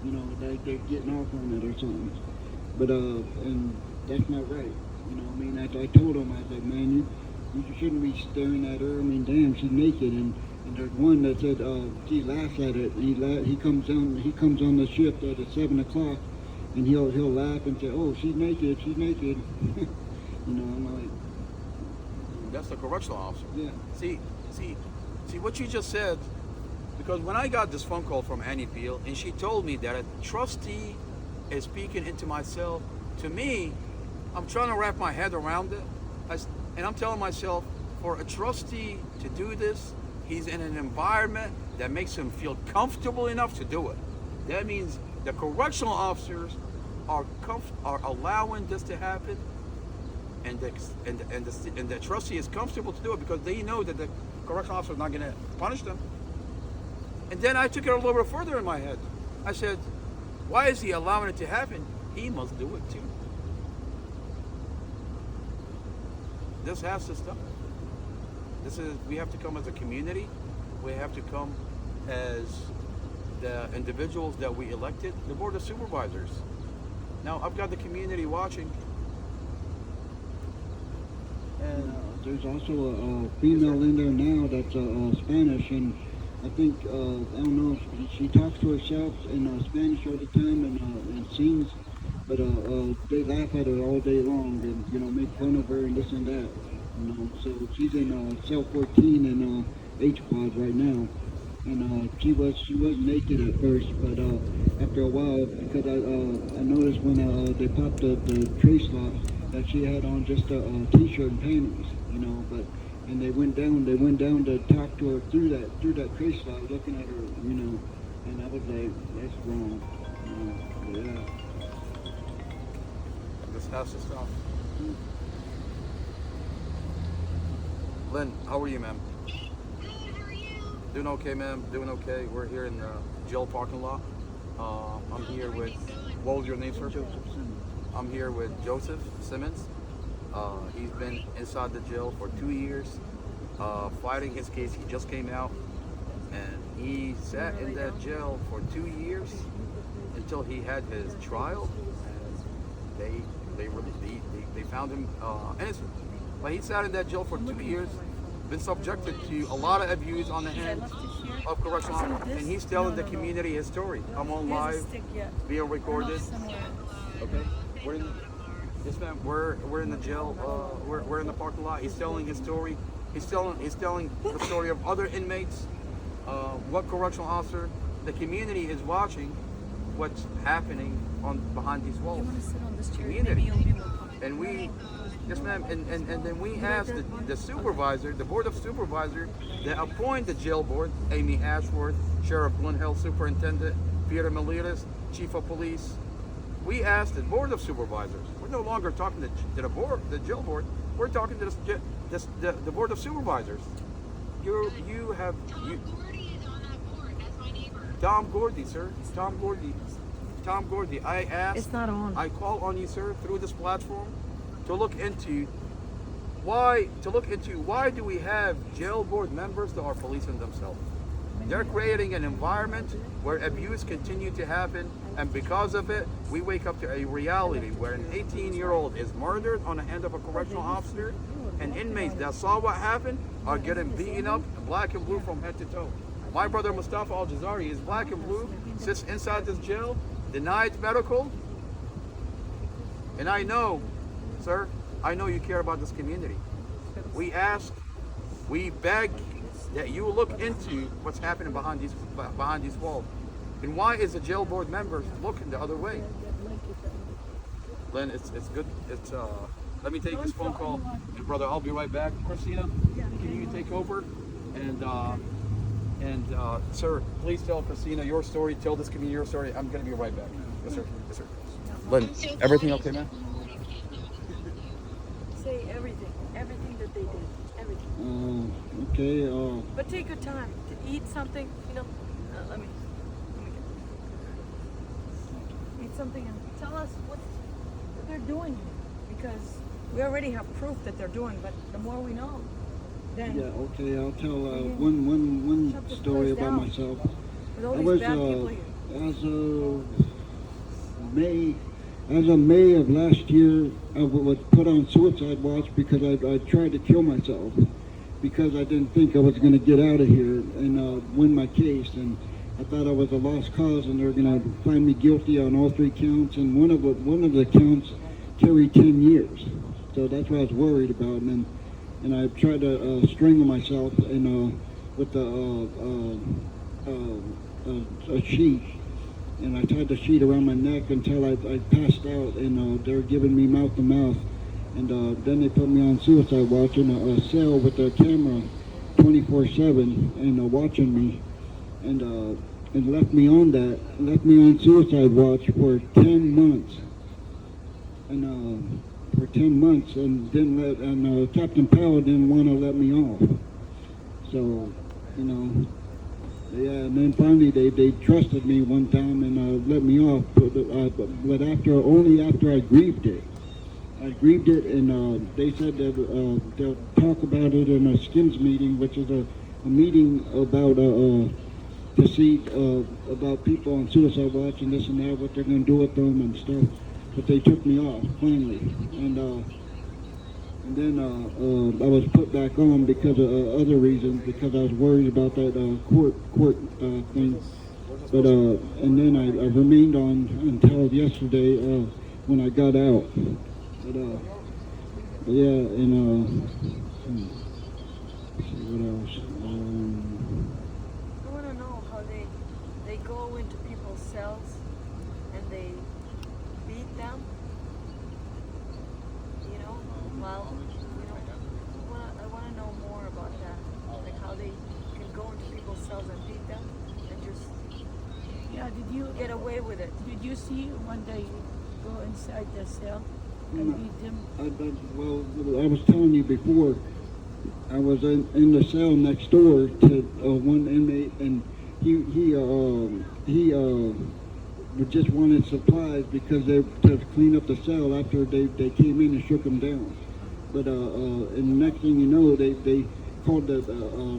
You know, like they're getting off on it or something. But and that's not right. You know, I mean, I told him, I said, man, you shouldn't be staring at her. I mean, damn, she's naked. And there's one that said he laughs at it. He comes on the shift at 7 o'clock, and he'll laugh and say, oh, she's naked. You know, I'm like. That's the correctional officer. Yeah. See what you just said, because when I got this phone call from Annie Peel and she told me that a trustee is peeking into my cell, to me, I'm trying to wrap my head around it, and I'm telling myself, for a trustee to do this, he's in an environment that makes him feel comfortable enough to do it. That means the correctional officers are allowing this to happen, and the trustee is comfortable to do it because they know that correctional officer is not going to punish them. And then I took it a little bit further in my head. I said, why is he allowing it to happen? He must do it too. This has to stop. We have to come as a community. We have to come as the individuals that we elected, the Board of Supervisors. Now, I've got the community watching. And there's also a female in there now that's Spanish, and I think, I don't know, she talks to herself in Spanish all the time and sings, but they laugh at her all day long and, make fun of her and this and that. So she's in cell 14 in H-Pod right now. And she was naked at first, but after a while, because I noticed when they popped the trace lock that she had on just a t-shirt and panties, and they went down to talk to her through that trace lock, looking at her, and I was like, that's wrong, yeah. this has to stop. Lynn, how are you, ma'am? Doing okay, ma'am. Doing okay. We're here in the jail parking lot. I'm here with, what was your name, sir? Joseph Simmons. I'm here with Joseph Simmons. He's been inside the jail for 2 years, fighting his case. He just came out, and he sat in that jail for 2 years until he had his trial. And they found him innocent. But he sat in that jail for 2 years, been subjected to a lot of abuse on the hands of correctional officers, and he's telling the community his story. I'm on live, being recorded. Okay, yes, ma'am. We're in the jail. We're in the parking lot. He's telling his story. He's telling the story of other inmates. What correctional officer? The community is watching what's happening behind these walls. Community, and we. Yes, ma'am. And then we asked the supervisor, the Board of Supervisors, that appoint the jail board, Amy Ashworth, Sheriff Glen Hill Superintendent, Peter Melitas, Chief of Police. We asked the Board of Supervisors. We're no longer talking to the board, the jail board. We're talking to the Board of Supervisors. You have Tom Gordy, sir. Tom Gordy. I asked. It's not on. I call on you, sir, through this platform, to look into why do we have jail board members that are policing themselves? They're creating an environment where abuse continues to happen, and because of it, we wake up to a reality where an 18-year-old is murdered on the hand of a correctional officer, and inmates that saw what happened are getting beaten up black and blue from head to toe. My brother Mustafa Al-Jazari is black and blue, sits inside this jail, denied medical, and I know, sir, I know you care about this community. We ask, we beg that you look into what's happening behind these walls. And why is the jail board members looking the other way? Lynn, it's good. Let me take this phone call, and brother, I'll be right back. Christina, can you take over? And sir, please tell Christina your story. Tell this community your story. I'm gonna be right back. Yes, sir. Yes, sir. Lynn, everything okay, man? Say everything that they did, everything. Okay. But take your time to eat something. Let me eat something and tell us what they're doing here, because we already have proof that they're doing. But the more we know, then Yeah. Okay. I'll tell one Shut this story place about down. myself. with all I these was bad people here. as of May of last year, I was put on suicide watch because I tried to kill myself because I didn't think I was going to get out of here and win my case, and I thought I was a lost cause and they were going to find me guilty on all 3 counts, and one of the counts carried 10 years, so that's what I was worried about, and I tried to strangle myself with a sheet. And I tied the sheet around my neck until I passed out, and they were giving me mouth to mouth. And then they put me on suicide watch in a cell with a camera 24/7 and watching me, and left me on suicide watch for 10 months. And for 10 months, and didn't let, and Captain Powell didn't want to let me off. So, you know, yeah, and then finally they trusted me one time and let me off, but only after I grieved it. I grieved it, and they said that they'll talk about it in a skins meeting, which is a meeting about to see about people on suicide watch and this and that, what they're going to do with them and stuff. But they took me off finally, and then I was put back on because of other reasons, because I was worried about that court thing. But and then I remained on until yesterday when I got out. But yeah, and let's see what else. I want to know how they go into people's cells and they beat them. You know, well, you know, I want to know more about that, like how they can go into people's cells and beat them and just Yeah, did you get away with it. Did you see when they go inside the cell and beat them? Well, I was telling you before, I was in the cell next door to one inmate, and he just wanted supplies because they to clean up the cell after they came in and shook him down. But and the next thing you know, they called the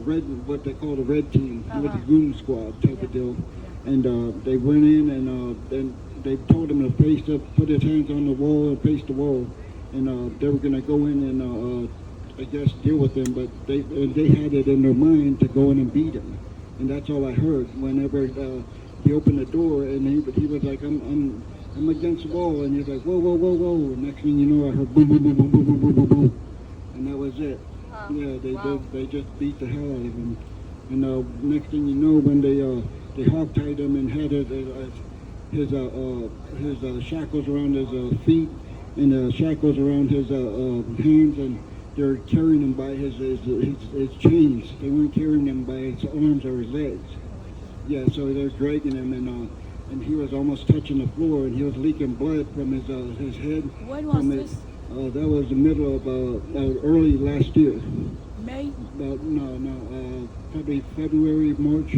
red, what they call the red team, with the goon squad type of deal, and they went in and then they told him to put his hands on the wall and face the wall, and they were gonna go in and I guess deal with him, but they had it in their mind to go in and beat him, and that's all I heard. Whenever he opened the door and he was like, I'm against the wall, and he's like, whoa, whoa, whoa, whoa. And next thing you know, I heard boom, boom, boom, boom, boom, boom, boom, boom, boom, and that was it. Yeah, they just beat the hell out of him, and next thing you know, when they hogtied him and had his shackles around his feet and shackles around his hands, and they're carrying him by his chains. They weren't carrying him by his arms or his legs. Yeah, so they're dragging him, and he was almost touching the floor, and he was leaking blood from his head. When was this? That was the middle of early last year. May? Probably February, March.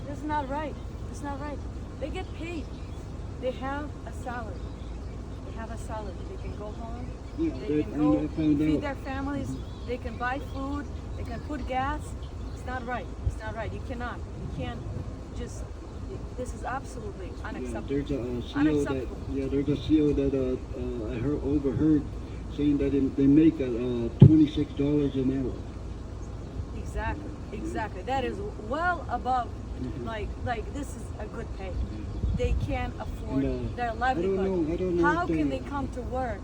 That's not right. It's not right. They get paid. They have a salary. They have a salary. They can go home. Yeah, They can go I found feed out. their families. They can buy food. They can put gas. It's not right. It's not right. You cannot. You can't just. This is absolutely unacceptable. There's a CO Unacceptable. there's a CO that I overheard saying that they make $26 an hour. Exactly. That is well above. Like this is a good pay. They can't afford their livelihood. I don't know How if they- can they come to work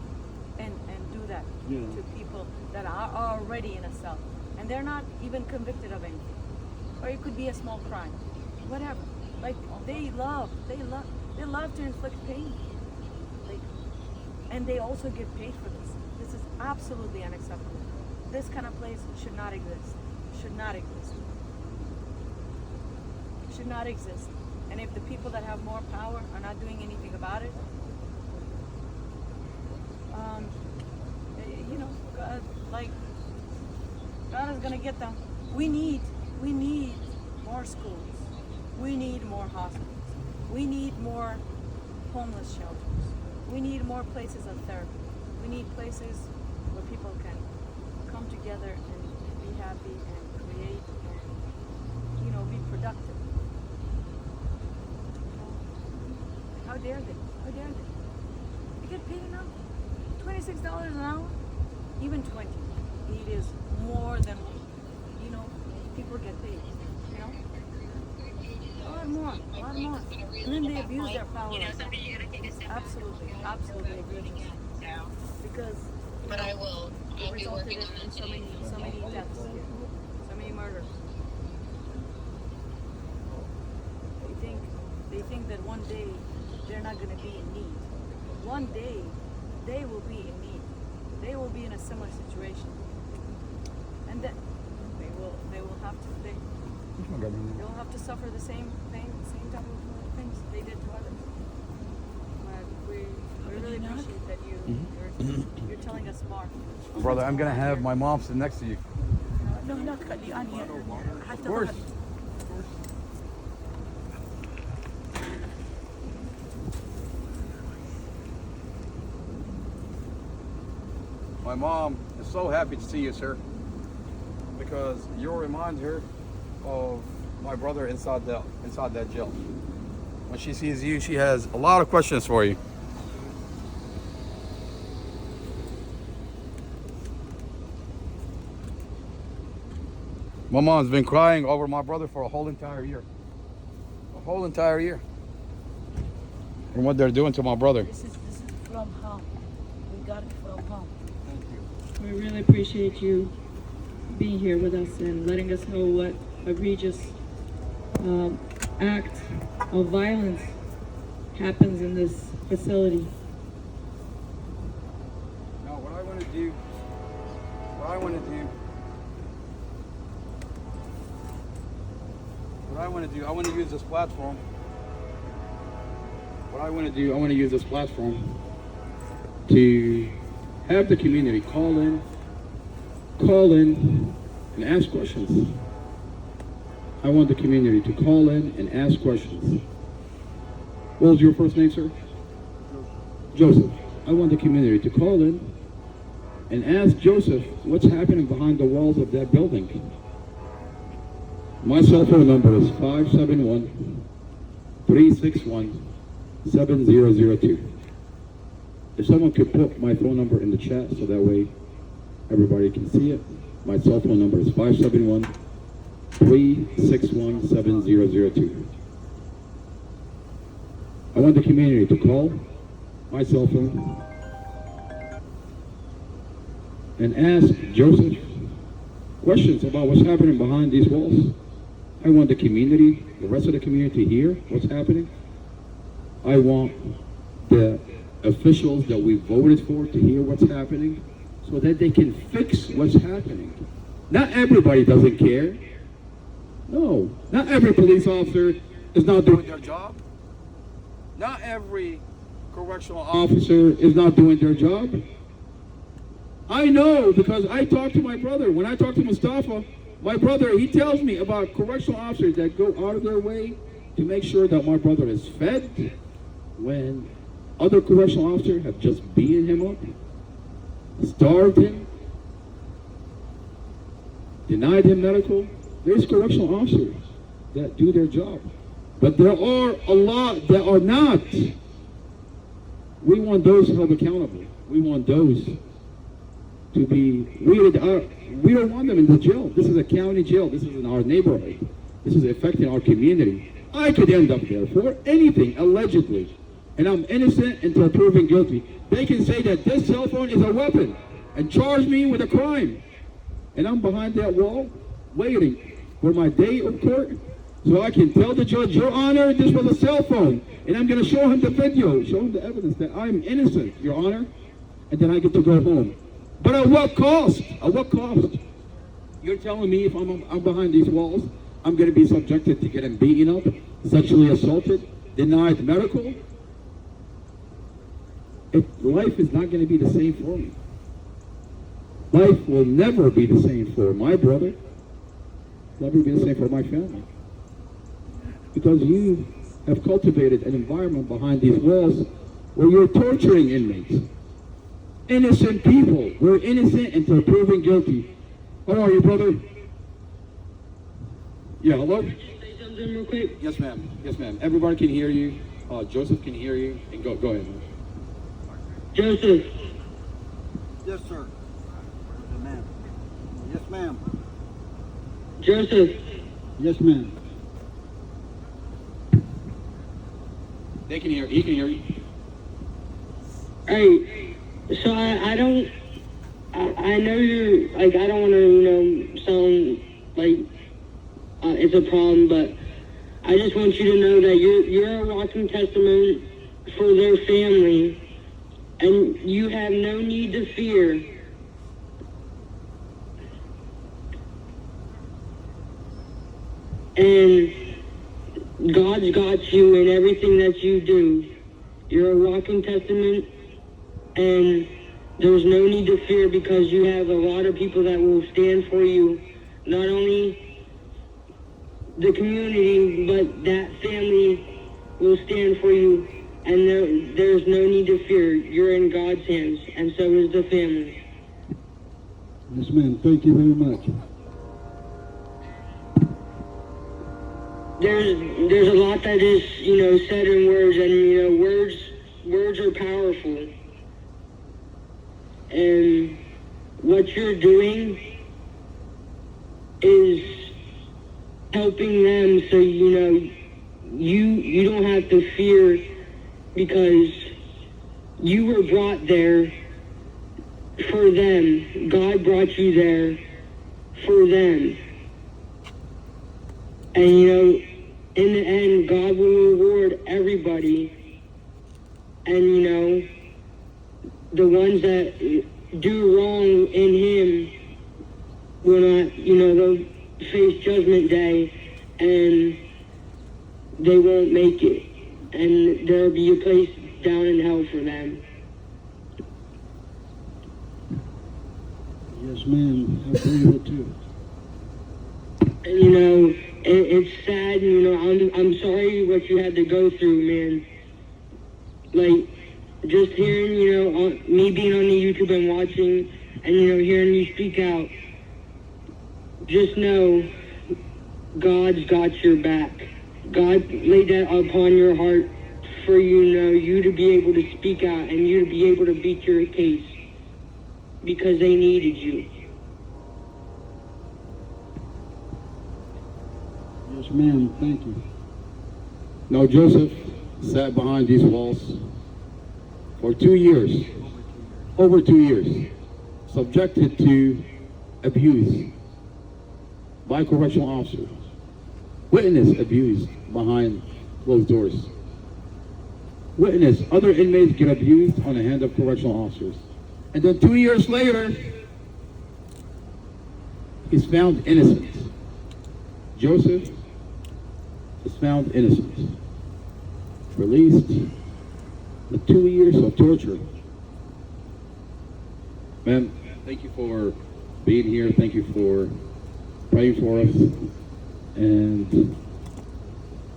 and do that Yeah. to people that are already in a cell and they're not even convicted of anything, or it could be a small crime, whatever. Like they love to inflict pain. Like, and they also get paid for this. This is absolutely unacceptable. This kind of place should not exist. Should not exist. Should not exist. And if the people that have more power are not doing anything about it, you know, God is gonna get them. We need more schools. We need more hospitals. We need more homeless shelters. We need more places of therapy. We need places where people can come together and be happy and create and, you know, be productive. How dare they? How dare they? They get paid enough. $26 an hour? Even 20. It is more than, you know, people get paid. You know? A lot more. And then they abuse their power. Absolutely egregious. Because, But I will. it I'll be resulted working on in that so today. many deaths, so many murders. They think that one day they're not going to be in need. One day they will be in need. They will be in a similar situation, and then they will have to suffer the same thing, same type of things they did to others. But we really appreciate that you're You're telling us more. Brother, I'm gonna have my mom sit next to you. No, no, خليه أنا Of حتى course. My mom is so happy to see you, sir, because you'll remind her of my brother inside that jail. When she sees you, she has a lot of questions for you. My mom's been crying over my brother for a whole entire year. A whole entire year. From what they're doing to my brother. This is from home. We got it from home. We really appreciate you being here with us and letting us know what egregious act of violence happens in this facility. Now, what I want to do, I want to use this platform. I want to use this platform to have the community call in and ask questions. I want the community to call in and ask questions. What was your first name, sir? Joseph. I want the community to call in and ask Joseph what's happening behind the walls of that building. My cell phone number is 571-361-7002. If someone could put my phone number in the chat so that way everybody can see it. My cell phone number is 571-361-7002. I want the community to call my cell phone and ask Joseph questions about what's happening behind these walls. I want the community, the rest of the community to hear what's happening. I want the officials that we voted for to hear what's happening so that they can fix what's happening. Not everybody doesn't care. No, not every police officer is not doing their job. Not every correctional officer is not doing their job. I know because I talked to my brother. When I talk to Mustafa, my brother, he tells me about correctional officers that go out of their way to make sure that my brother is fed when other correctional officers have just beaten him up, starved him, denied him medical. There's correctional officers that do their job. But there are a lot that are not. We want those held accountable. We want those to be weeded out. We don't want them in the jail. This is a county jail. This is in our neighborhood. This is affecting our community. I could end up there for anything, allegedly. And I'm innocent until proven guilty. They can say that this cell phone is a weapon and charge me with a crime. And I'm behind that wall waiting for my day of court so I can tell the judge, Your Honor, this was a cell phone. And I'm going to show him the video, show him the evidence that I'm innocent, Your Honor. And then I get to go home. But at what cost? At what cost? You're telling me if I'm behind these walls, I'm going to be subjected to getting beaten up, sexually assaulted, denied medical? Life is not going to be the same for me. Life will never be the same for my brother. Never be the same for my family. Because you have cultivated an environment behind these walls where you're torturing inmates. Innocent people. We're innocent until proven guilty. How are you, brother? Yeah, hello? Say something real quick. Yes, ma'am. Yes, ma'am. Everybody can hear you. Joseph can hear you. And go ahead, man. Joseph, Yes, sir. Yes, ma'am. Yes, ma'am. Joseph, Yes, ma'am. They can hear. He can hear you. hey, so I know you're, like, I don't want to, sound like it's a problem, but I just want you to know that you're a walking testament for their family, and you have no need to fear. And God's got you in everything that you do. You're a walking testament, and there's no need to fear, because you have a lot of people that will stand for you, not only the community, but that family will stand for you, and there's no need to fear. You're in God's hands, and so is the family. Yes, ma'am. Thank you very much. There's a lot that is, said in words, and, words are powerful. And what you're doing is helping them, so, you don't have to fear, because you were brought there for them. God brought you there for them. And, in the end, God will reward everybody. And, the ones that do wrong in Him will not, they'll face Judgment Day, and they won't make it. And there'll be a place down in hell for them. Yes, ma'am. I believe it too. And, it's sad, I'm sorry what you had to go through, man. Like, just hearing, me being on the YouTube and watching, and, hearing you speak out, just know God's got your back. God laid that upon your heart for you to be able to speak out and you to be able to beat your case, because they needed you. Yes, ma'am. Thank you. Now, Joseph sat behind these walls for 2 years, over 2 years, subjected to abuse by correctional officers, witness abuse behind closed doors. Witness other inmates get abused on the hand of correctional officers. And then 2 years later, he's found innocent. Joseph is found innocent. Released with 2 years of torture. Man, thank you for being here. Thank you for praying for us. And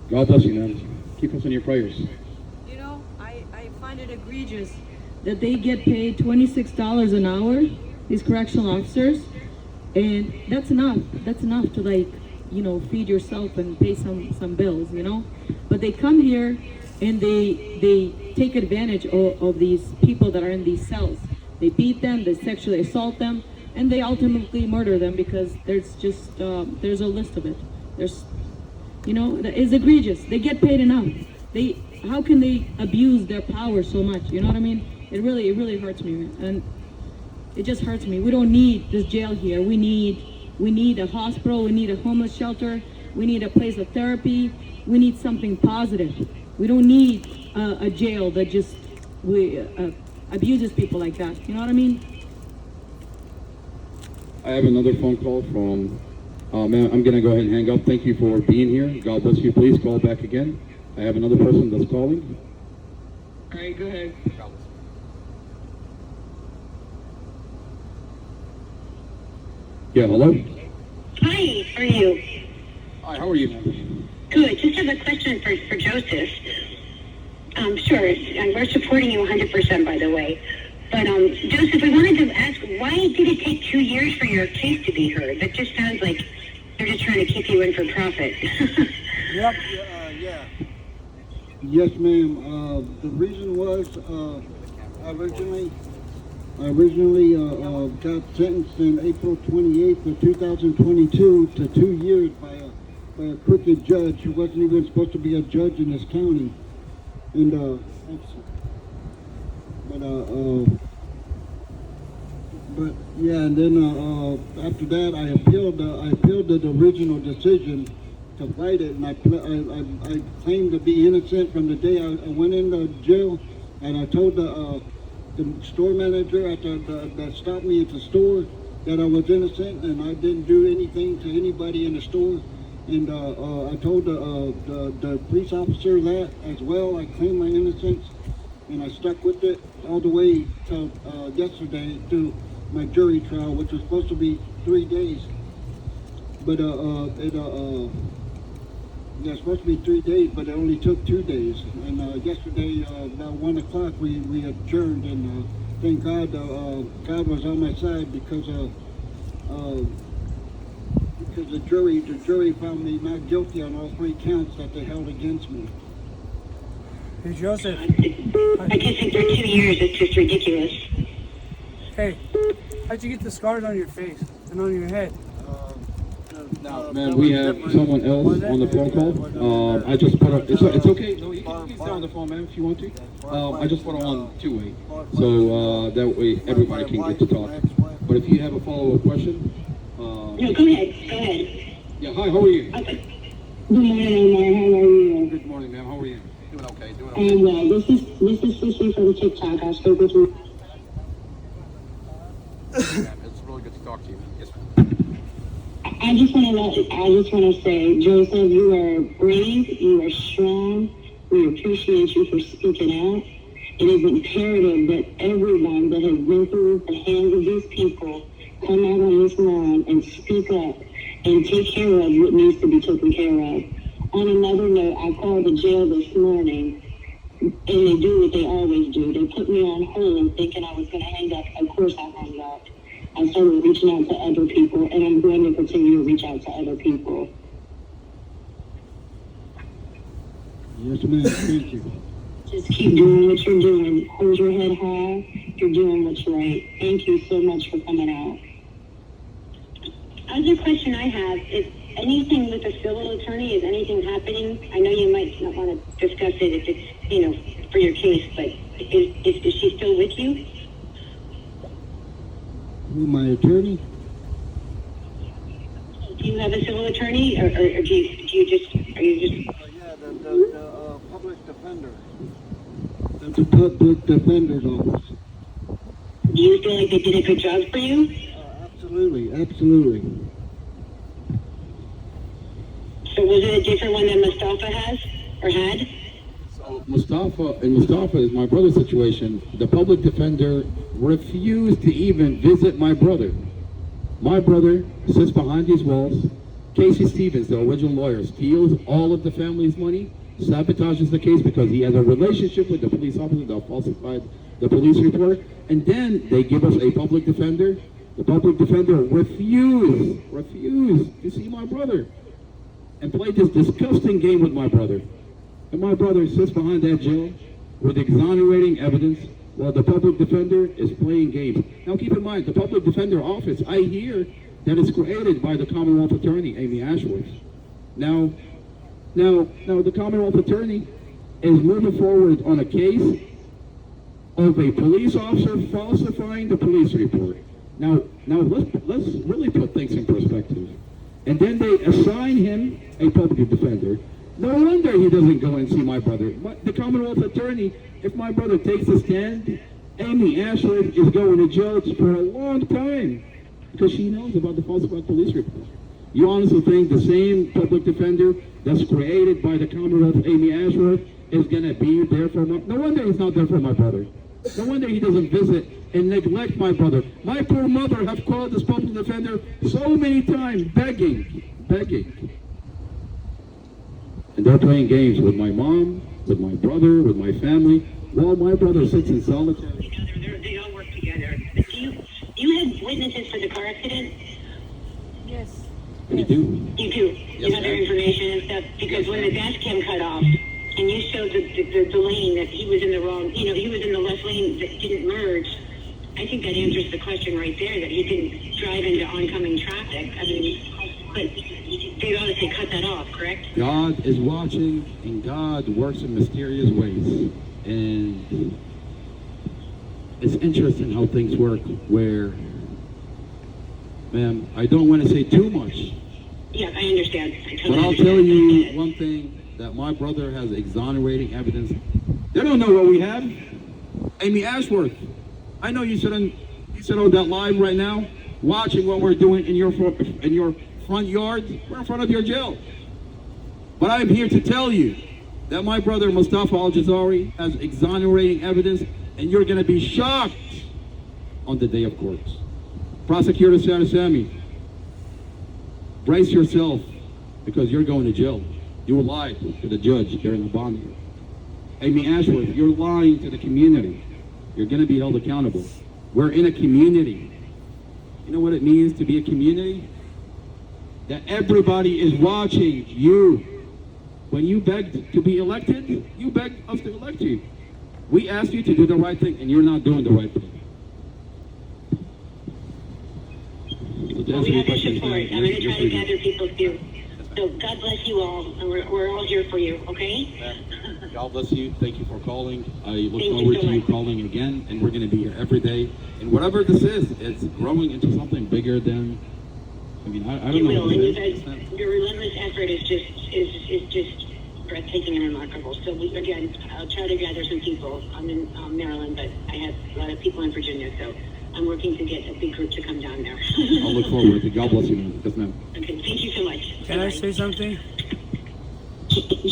God bless you, man. Keep us in your prayers. I find it egregious that they get paid $26 an hour, these correctional officers, and that's enough. That's enough to feed yourself and pay some bills, But they come here and they take advantage of these people that are in these cells. They beat them, they sexually assault them, and they ultimately murder them, because there's just there's a list of it. There's it's egregious. They get paid enough. How can they abuse their power so much? You know what I mean? It really hurts me, and it just hurts me. We don't need this jail here. We need a hospital. We need a homeless shelter. We need a place of therapy. We need something positive. We don't need a jail that just abuses people like that. You know what I mean? I have another phone call from, man, I'm going to go ahead and hang up. Thank you for being here. God bless you. Please call back again. I have another person that's calling. All right, go ahead. Yeah, hello? Hi, how are you? Hi, how are you, man? Good. Just have a question for Joseph. Sure, we're supporting you 100%, by the way. But Joseph, we wanted to ask, why did it take 2 years for your case to be heard? That just sounds like they're just trying to keep you in for profit. Yep. Yeah. Yes, ma'am. The reason was I originally got sentenced in April 28th of 2022 to 2 years by a crooked judge who wasn't even supposed to be a judge in this county. And but yeah, and then after that, I appealed the original decision to fight it, and I claimed to be innocent from the day I went into jail, and I told the store manager that stopped me at the store that I was innocent and I didn't do anything to anybody in the store. And I told the police officer that as well. I claimed my innocence. and I stuck with it all the way till yesterday to my jury trial, which was supposed to be 3 days. But it's supposed to be 3 days, but it only took 2 days. And yesterday, about 1 o'clock, we adjourned, and thank God, God was on my side because the jury found me not guilty on all 3 counts that they held against me. Hey, Joseph. I just think for 2 years, it's just ridiculous. Hey, how'd you get the scars on your face and on your head? Man, we have someone else on the phone call. I just put it's okay. No, you can stay on the phone, man, if you want to. I just put it on two-way, so that way everybody can get to talk. But if you have a follow-up question, No, go ahead. Go ahead. yeah. Hi, how are you? Okay. Good morning, Omar. How are you? Good morning, ma'am. How are you? Doing okay, doing okay. This is Sushi from TikTok. I spoke with you. Yeah, it's really good to talk to you. Yes, ma'am. I just want to say, Joseph, you are brave, you are strong. We appreciate you for speaking out. It is imperative that everyone that has been through the hands of these people come out on this line and speak up and take care of what needs to be taken care of. On another note, I called the jail this morning, and they do what they always do. They put me on hold thinking I was going to hang up. Of course I hung up. I started reaching out to other people, and I'm going to continue to reach out to other people. Yes, ma'am. Thank you. Just keep doing what you're doing. Hold your head high. You're doing what's right. Thank you so much for coming out. Other question I have is anything with a civil attorney, is anything happening? I know you might not want to discuss it if it's, for your case, but is she still with you? Who, my attorney? Do you have a civil attorney, or are you just? Yeah, the public defender. The public defender's office. Do you feel like they did a good job for you? Absolutely, absolutely. So was it a different one than Mustafa has or had? So Mustafa is my brother's situation. The public defender refused to even visit my brother. My brother sits behind these walls. Casey Stevens, the original lawyer, steals all of the family's money, sabotages the case because he has a relationship with the police officer that falsified the police report, and then they give us a public defender. The public defender refused to see my brother and played this disgusting game with my brother. And my brother sits behind that jail with exonerating evidence while the public defender is playing games. Now keep in mind, the public defender office, I hear that it's created by the Commonwealth Attorney, Amy Ashworth. Now the Commonwealth Attorney is moving forward on a case of a police officer falsifying the police report. Now let's really put things in perspective. And then they assign him a public defender. No wonder he doesn't go and see my brother. The Commonwealth Attorney, if my brother takes a stand, Amy Ashworth is going to jail for a long time because she knows about the falsified police report. You honestly think the same public defender that's created by the Commonwealth, Amy Ashworth, is going to be there for my... No wonder he's not there for my brother. No wonder he doesn't visit and neglect my brother. My poor mother have called this public defender so many times, begging. And they're playing games with my mom, with my brother, with my family, while my brother sits in solitary. They all work together. But do you have witnesses for the car accident? Yes. You do? You do. You have their information and stuff, because when the dash cam cut off, and you showed the lane that he was in the wrong, he was in the left lane that didn't merge, I think that answers the question right there, that he didn't drive into oncoming traffic. I mean, but they obviously cut that off, correct? God is watching, and God works in mysterious ways. And it's interesting how things work, where, ma'am, I don't want to say too much. Yeah, I understand. But I'll tell you one thing, that my brother has exonerating evidence. They don't know what we have. Amy Ashworth, I know you sit on that live right now, watching what we're doing in your front yard. We're in front of your jail. But I'm here to tell you that my brother Mustafa Al-Jazari has exonerating evidence, and you're going to be shocked on the day of court. Prosecutor Sarasami, brace yourself, because you're going to jail. You lied to the judge during the bond hearing. Amy Ashworth, you're lying to the community. You're going to be held accountable. We're in a community. You know what it means to be a community? That everybody is watching you. When you begged to be elected, you begged us to elect you. We asked you to do the right thing, and you're not doing the right thing. So to Well, answer we your have your question, support. I'm going to try to gather people too. So God bless you all, and we're all here for you, okay? God bless you. Thank you for calling. I look Thank you forward so to you much. calling again, and we're going to be here every day. And whatever this is, it's growing into something bigger than. I mean, I You don't know will, what and you it is. guys, your relentless effort is just breathtaking and remarkable. So again, I'll try to gather some people. I'm in Maryland, but I have a lot of people in Virginia, so I'm working to get a big group to come down there. I'll look forward to it. God bless you, man. Yes, ma'am. Okay, thank you so much. Can I Bye-bye. say something?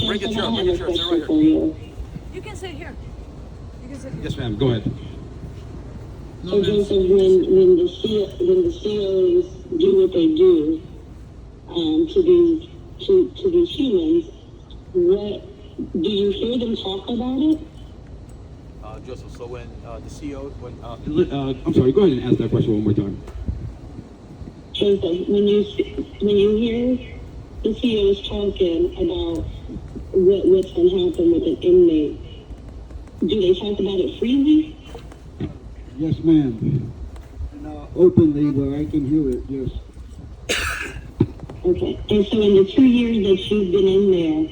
Bring it, Joe. Bring it, Joe. Sit right here. For you. You can sit here. You can sit here. Yes, ma'am. Go ahead. So Joseph, when the COs do what they do to these humans, what do you hear them talk about it? Joseph, so when the CEO, I'm sorry. Go ahead and ask that question one more time. Joseph, when you hear the COs talking about what's going to happen with an inmate, do they talk about it freely? Yes, ma'am. And openly, where I can hear it. Yes. Okay. And so in the 2 years that you've been in there,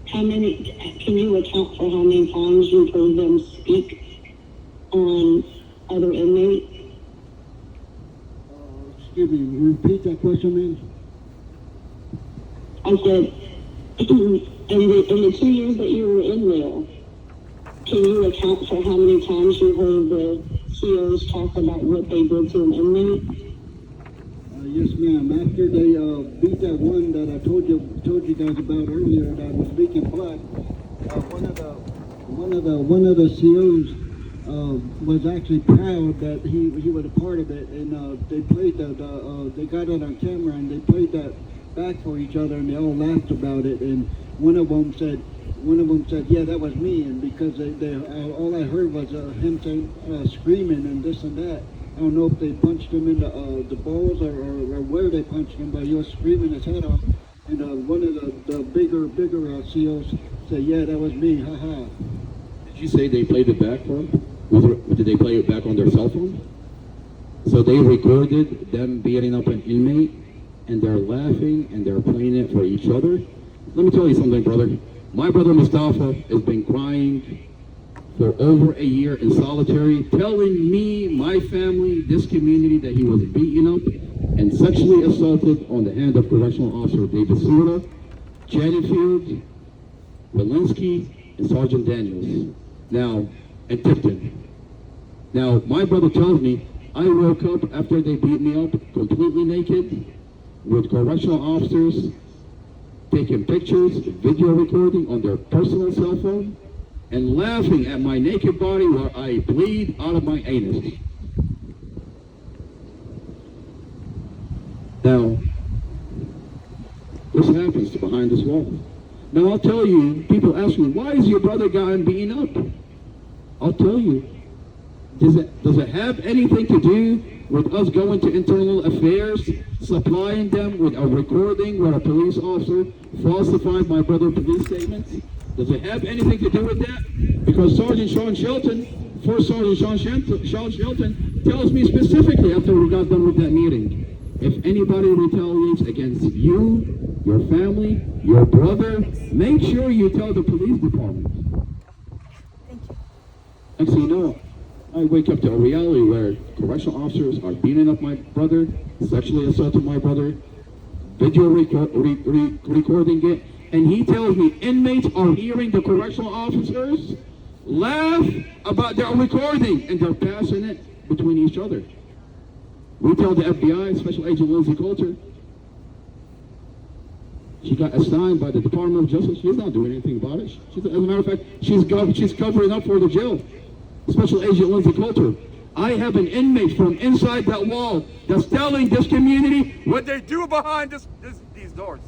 can you account for how many times you've heard them speak on other inmates? Excuse me. Repeat that question, ma'am. I said, in the 2 years that you were in there, can you account for how many times you heard the COs talk about what they did to an inmate? Yes, ma'am. After they beat that one that I told you guys about earlier, that was leaking blood, one of the COs was actually proud that he was a part of it, and they played they got it on camera and they played that back for each other, and they all laughed about it. And one of them said, yeah, that was me, and because all I heard was him saying, screaming and this and that. I don't know if they punched him in the balls or where they punched him, but he was screaming his head off. And one of the bigger COs said, yeah, that was me, haha. Did you say they played it back for him? Did they play it back on their cell phone? So they recorded them beating up an inmate, and they're laughing and they're playing it for each other. Let me tell you something, brother. My brother Mustafa has been crying for over a year in solitary, telling me, my family, this community, that he was beaten up and sexually assaulted on the hand of correctional officer David Surda, Janetfield, Walensky, and Sergeant Daniels. Now, and Tipton. Now, my brother tells me, I woke up after they beat me up completely naked with correctional officers taking pictures, video recording on their personal cell phone, and laughing at my naked body while I bleed out of my anus. Now, this happens behind this wall. Now I'll tell you, people ask me, why is your brother gotten beaten up? I'll tell you. Does it have anything to do with us going to internal affairs, supplying them with a recording where a police officer falsified my brother's police statements? Does it have anything to do with that? Because Sergeant Sean Shelton, First Sergeant Sean Shelton, tells me specifically after we got done with that meeting, if anybody retaliates against you, your family, your brother, make sure you tell the police department. Thank you. Next thing you know, I wake up to a reality where correctional officers are beating up my brother, sexually assaulting my brother, video recording it, and he tells me inmates are hearing the correctional officers laugh about their recording, and they're passing it between each other. We tell the FBI, Special Agent Lindsay Coulter, She got assigned by the Department of Justice. She's not doing anything about it. As a matter of fact, she's covering up for the jail. Special Agent Lindsay Coulter. I have an inmate from inside that wall that's telling this community What they do behind these doors,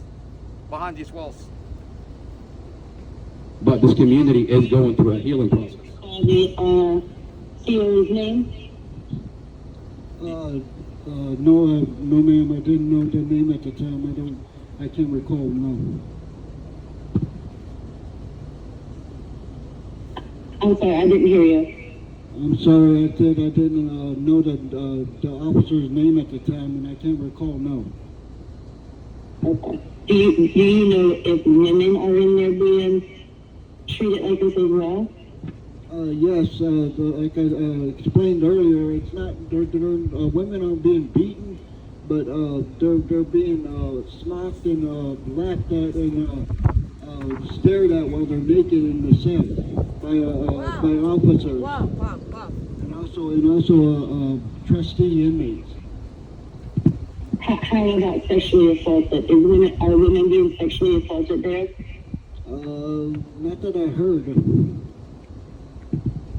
behind these walls. but this community is going through a healing process. The CO's name? No, no, ma'am. I didn't know the name at the time. I can't recall. No. I'm sorry, I didn't hear you. I'm sorry. I didn't know the officer's name at the time, and I can't recall. No. Okay. Do you know if women are in there being treated like this as well? Yes. Like I explained earlier, it's not. Women aren't being beaten, but they're being smocked and laughed at and stared at while they're naked in the cell by officers. Wow. And also trustee inmates. How about sexually assaulted? Are women being sexually assaulted there? Not that I heard.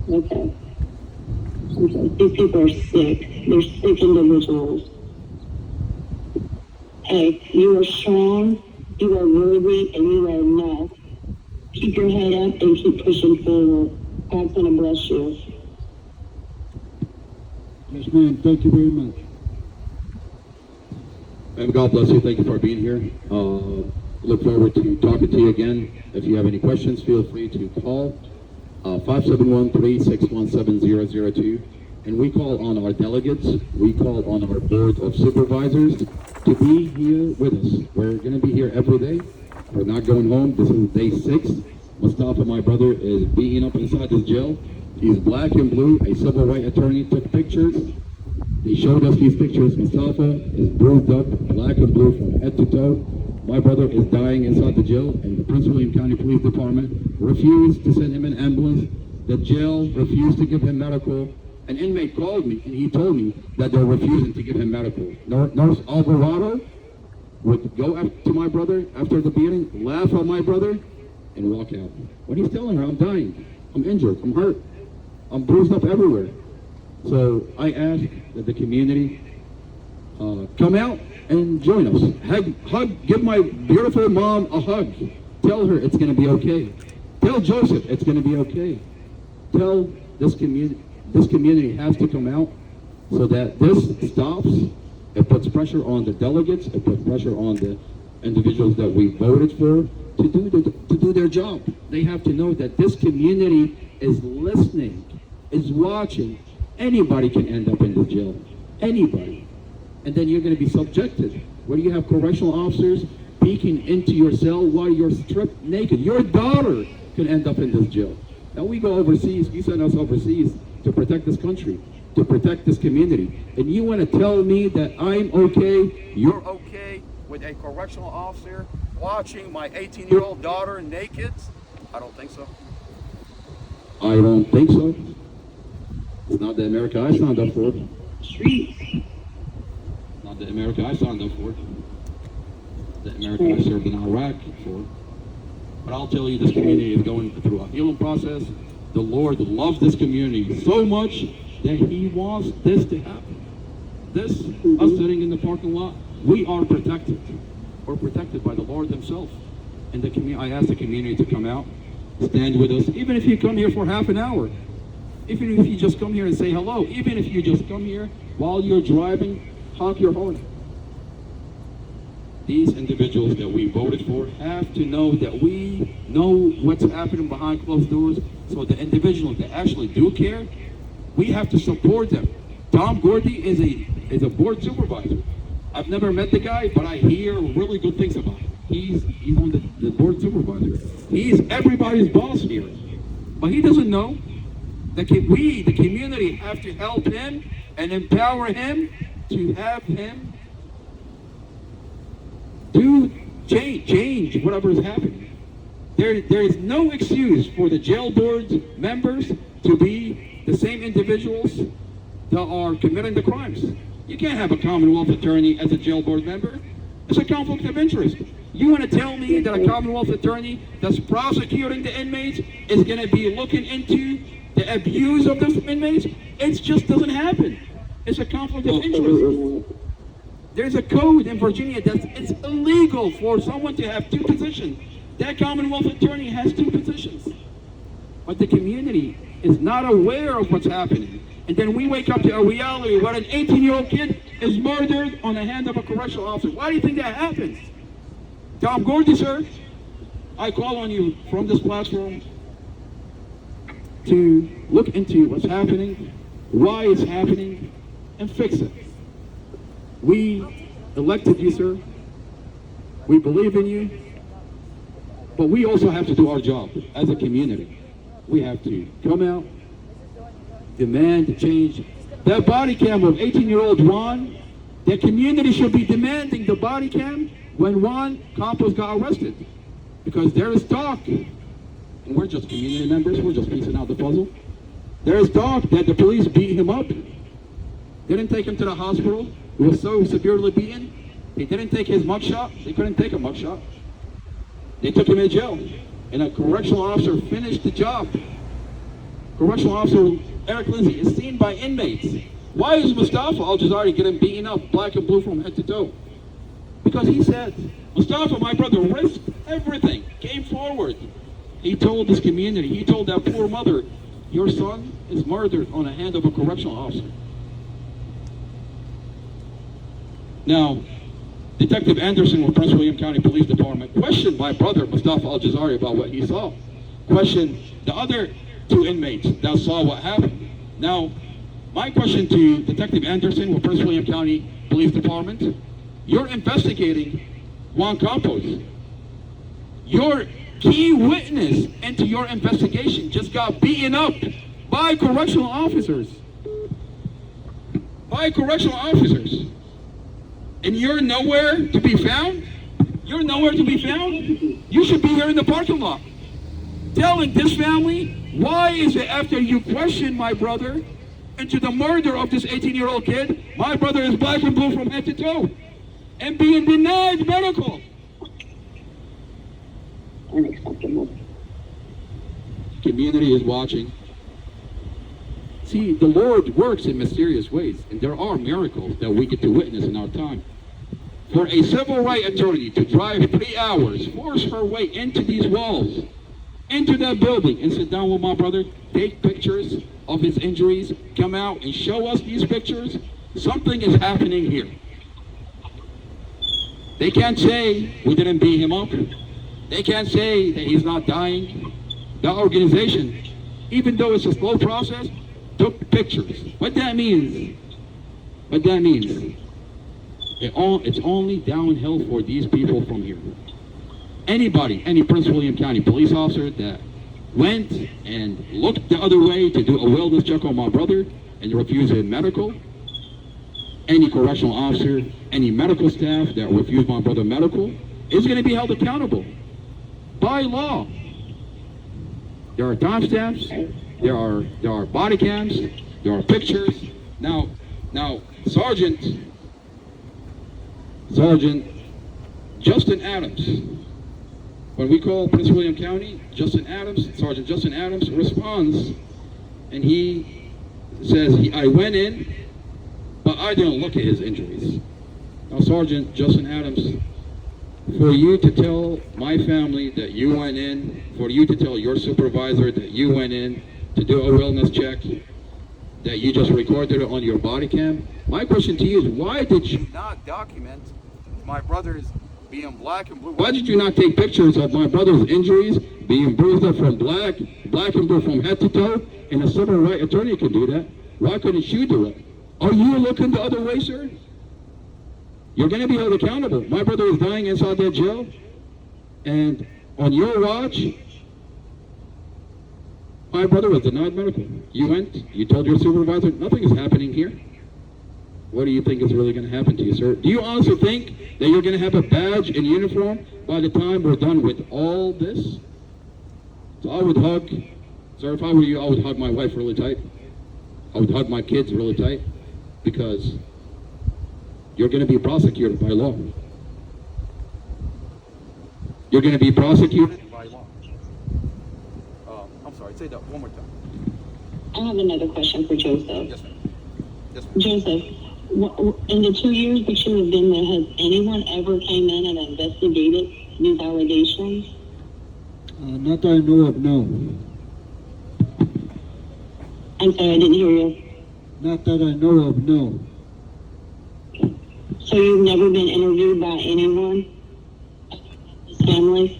Okay. These people are sick. They're sick individuals. Hey, you are strong, you are worthy, and you are enough. Keep your head up and keep pushing forward. God's gonna bless you. Yes, ma'am. Thank you very much. And God bless you. Thank you for being here. Look forward to talking to you again. If you have any questions, feel free to call 571-361-7002. And we call on our delegates, we call on our board of supervisors to be here with us. We're going to be here every day. We're not going home. This is day 6. Mustafa, my brother, is beaten up inside this jail. He's black and blue. A civil rights attorney took pictures. They showed us these pictures. Mustafa is bruised up, black and blue from head to toe. My brother is dying inside the jail, and the Prince William County Police Department refused to send him an ambulance. The jail refused to give him medical. An inmate called me, and he told me that they're refusing to give him medical. Nurse Alvarado would go up to my brother after the beating, laugh at my brother, and walk out. When he's telling her, I'm dying, I'm injured, I'm hurt, I'm bruised up everywhere. So I ask that the community come out and join us. Hug, give my beautiful mom a hug. Tell her it's going to be okay. Tell Joseph it's going to be okay. Tell this community has to come out so that this stops. It puts pressure on the delegates. It puts pressure on the individuals that we voted for to do their job. They have to know that this community is listening, is watching. Anybody can end up in the jail. Anybody. And then you're going to be subjected. Where you have correctional officers peeking into your cell while you're stripped naked. Your daughter can end up in this jail. Now we go overseas. You send us overseas to protect this country, to protect this community. And you want to tell me that I'm okay? You're okay with a correctional officer watching my 18-year-old daughter naked? I don't think so. I don't think so. It's not the America I signed up for. Streets. Not the America I signed up for. The America I served in Iraq for. But I'll tell you, this community is going through a healing process. The Lord loves this community so much that He wants this to happen. This, us sitting in the parking lot, we are protected. We're protected by the Lord Himself. And I ask the community to come out, stand with us, even if you come here for half an hour. Even if you just come here and say hello. Even if you just come here while you're driving, honk your horn. These individuals that we voted for have to know that we know what's happening behind closed doors. So the individuals that actually do care, we have to support them. Tom Gordy is a board supervisor. I've never met the guy, but I hear really good things about him. He's on the board supervisor. He's everybody's boss here. But he doesn't know that we, the community, have to help him and empower him to have him do change whatever is happening. There is no excuse for the jail board's members to be the same individuals that are committing the crimes. You can't have a Commonwealth attorney as a jail board member. It's a conflict of interest. You want to tell me that a Commonwealth attorney that's prosecuting the inmates is going to be looking into the abuse of the inmates? It just doesn't happen. It's a conflict of interest. There's a code in Virginia that it's illegal for someone to have two positions. That Commonwealth attorney has two positions. But the community is not aware of what's happening. And then we wake up to a reality where an 18-year-old kid is murdered on the hand of a correctional officer. Why do you think that happens? Tom Gordy, sir, I call on you from this platform to look into what's happening, why it's happening, and fix it. We elected you, sir. We believe in you. But we also have to do our job as a community. We have to come out, demand to change. That body cam of 18-year-old Juan, the community should be demanding the body cam when Juan Campos got arrested. Because there is talk, and we're just community members, we're just piecing out the puzzle. There is talk that the police beat him up. Didn't take him to the hospital. He was so severely beaten. They didn't take his mugshot. They couldn't take a mugshot. They took him to jail. And a correctional officer finished the job. Correctional officer Eric Lindsay is seen by inmates. Why is Mustafa Al-Jazari getting beaten up black and blue from head to toe? Because he said, Mustafa, my brother, risked everything, came forward. He told this community, he told that poor mother, your son is murdered on the hand of a correctional officer. Now, Detective Anderson with Prince William County Police Department questioned my brother, Mustafa Al-Jazari, about what he saw. Questioned the other two inmates that saw what happened. Now, my question to Detective Anderson with Prince William County Police Department, you're investigating Juan Campos. Your key witness into your investigation just got beaten up by correctional officers. By correctional officers. And you're nowhere to be found? You're nowhere to be found? You should be here in the parking lot telling this family, why is it after you question my brother into the murder of this 18-year-old kid, my brother is black and blue from head to toe and being denied medical? Unacceptable. Community is watching. See, the Lord works in mysterious ways, and there are miracles that we get to witness in our time. For a civil rights attorney to drive 3 hours, force her way into these walls, into that building, and sit down with my brother, take pictures of his injuries, come out and show us these pictures, something is happening here. They can't say we didn't beat him up. They can't say that he's not dying. The organization, even though it's a slow process, took pictures. What that means, it's only downhill for these people from here. Anybody, any Prince William County police officer that went and looked the other way to do a wellness check on my brother and refused him medical, any correctional officer, any medical staff that refused my brother medical, is going to be held accountable by law. There are timestamps, there are body cams, there are pictures. Now, Sergeant Justin Adams, when we call Prince William County, Sergeant Justin Adams responds, and he says, I went in, but I didn't look at his injuries. Now, Sergeant Justin Adams, for you to tell my family that you went in, for you to tell your supervisor that you went in to do a wellness check, that you just recorded it on your body cam, my question to you is, why did you not document my brother's being black and blue? Why did you not take pictures of my brother's injuries, being bruised up from black and blue from head to toe? And a civil rights attorney can do that. Why couldn't you do it? Are you looking the other way, sir? You're going to be held accountable. My brother is dying inside that jail, and on your watch, my brother was denied medical. You went, you told your supervisor, nothing is happening here. What do you think is really going to happen to you, sir? Do you honestly think that you're going to have a badge and uniform by the time we're done with all this? So I would hug, sir, if I were you, I would hug my wife really tight. I would hug my kids really tight, because you're going to be prosecuted by law. You're going to be prosecuted? By law. I'm sorry, say that one more time. I have another question for Joseph. Yes, ma'am. Yes, ma'am. Joseph, in the 2 years that you have been there, has anyone ever came in and investigated these allegations? Not that I know of, no. I'm sorry, I didn't hear you. Not that I know of, no. So you've never been interviewed by anyone? His family?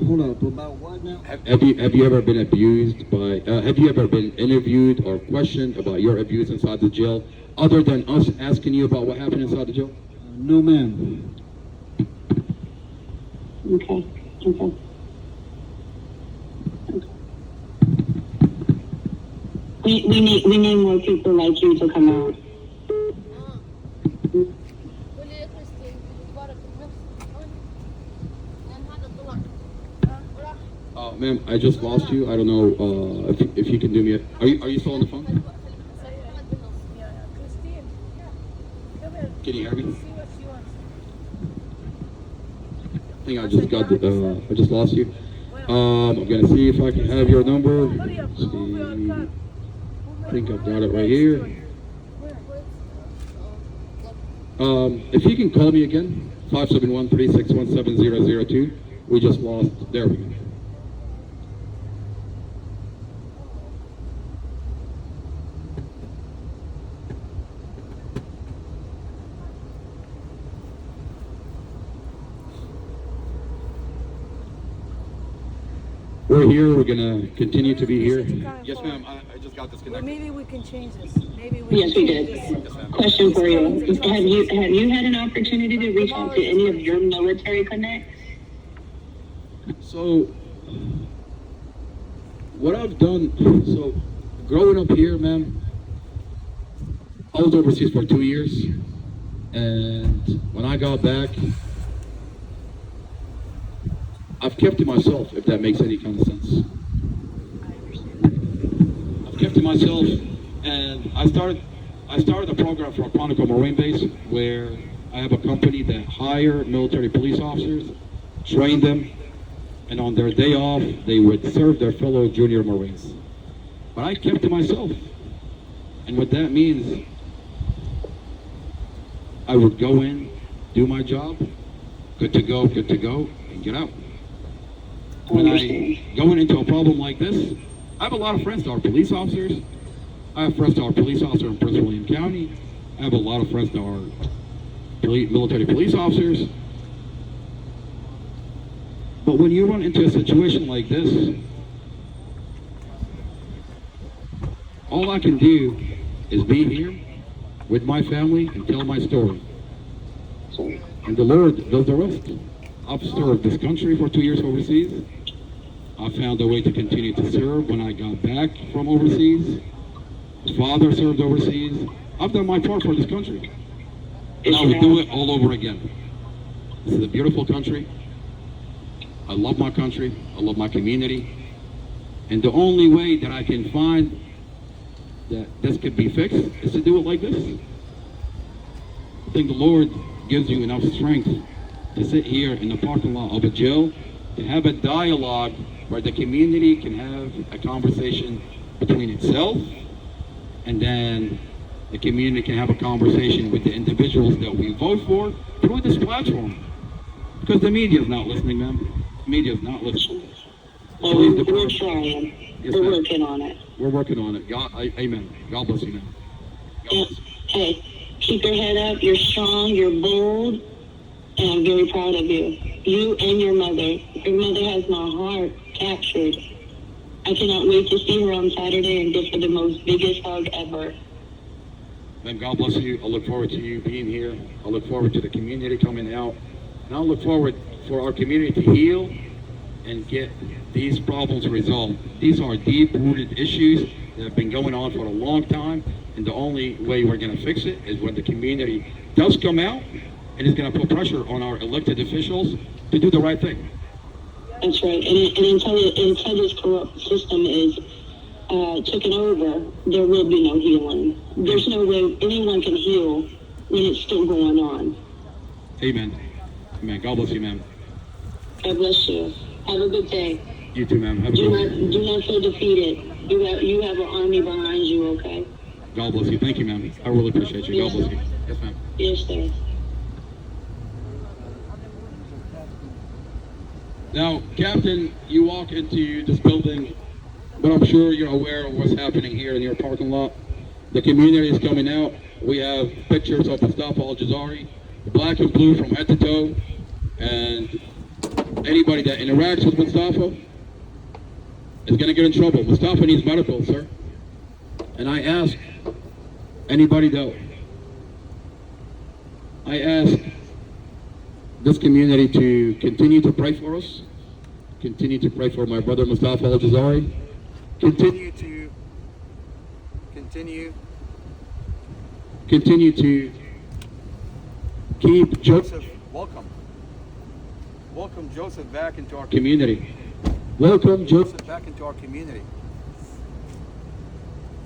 Hold up, about what now? Have you ever been abused by, have you ever been interviewed or questioned about your abuse inside the jail, other than us asking you about what happened inside the jail? No, ma'am. Okay. We need more people like you to come out. Ma'am, I just lost you. I don't know if you can do me. Are you still on the phone? Can you hear me? I think I just got I just lost you. I'm gonna see if I can have your number. See. I think I've got it right here. If you can call me again, 571-361-7002. We just lost. There we go. We're here. We're gonna continue to be here. Yes, ma'am. I just got Well, disconnected. maybe we can change this. Maybe we Yes, can we change did. this. Question for you. Have you had an opportunity to reach out to any of your military connects? So, what I've done, so growing up here, ma'am, I was overseas for 2 years, and when I got back, I've kept to myself, if that makes any kind of sense. I've kept to myself, and I started a program for a Quantico Marine Base where I have a company that hire military police officers, train them, and on their day off, they would serve their fellow junior Marines. But I kept to myself. And what that means, I would go in, do my job, good to go, and get out. When I going into a problem like this, I have a lot of friends that are police officers. I have friends that are police officers in Prince William County. I have a lot of friends that are military police officers. But when you run into a situation like this, all I can do is be here with my family and tell my story. And the Lord does the rest. I've served this country for 2 years overseas. I found a way to continue to serve when I got back from overseas. Father served overseas. I've done my part for this country. And I would do it all over again. This is a beautiful country. I love my country. I love my community. And the only way that I can find that this could be fixed is to do it like this. I think the Lord gives you enough strength to sit here in the parking lot of a jail, to have a dialogue where the community can have a conversation between itself, and then the community can have a conversation with the individuals that we vote for through this platform. Because the media is not listening, ma'am. The media is not listening. Well, we're trying. Yes, we're ma'am. working on it. We're working on it. God, amen. God bless you, ma'am. God bless you. Hey, keep your head up. You're strong. You're bold. And I'm very proud of you. You and your mother. Your mother has my heart captured. I cannot wait to see her on Saturday and give her the most biggest hug ever. Ma'am, God bless you. I look forward to you being here. I look forward to the community coming out. And I look forward for our community to heal and get these problems resolved. These are deep-rooted issues that have been going on for a long time, and the only way we're going to fix it is when the community does come out and is going to put pressure on our elected officials to do the right thing. That's right. And until this corrupt system is taken over, there will be no healing. There's no way anyone can heal when it's still going on. Amen. Man, God bless you, ma'am. God bless you. Have a good day. You too, ma'am. Have a good one. Do not feel defeated. You have an army behind you, okay? God bless you. Thank you, ma'am. I really appreciate you. God bless you. Yes, ma'am. Yes, sir. Now, Captain, you walk into this building, but I'm sure you're aware of what's happening here in your parking lot. The community is coming out. We have pictures of Mustafa Al-Jazari, black and blue from head to toe, and anybody that interacts with Mustafa is going to get in trouble. Mustafa needs medical, sir. And I ask this community to continue to pray for us, continue to pray for my brother Mustafa Al-Jazari, continue to keep Joseph. Welcome Joseph back into our Community. Welcome Joseph. back into our community.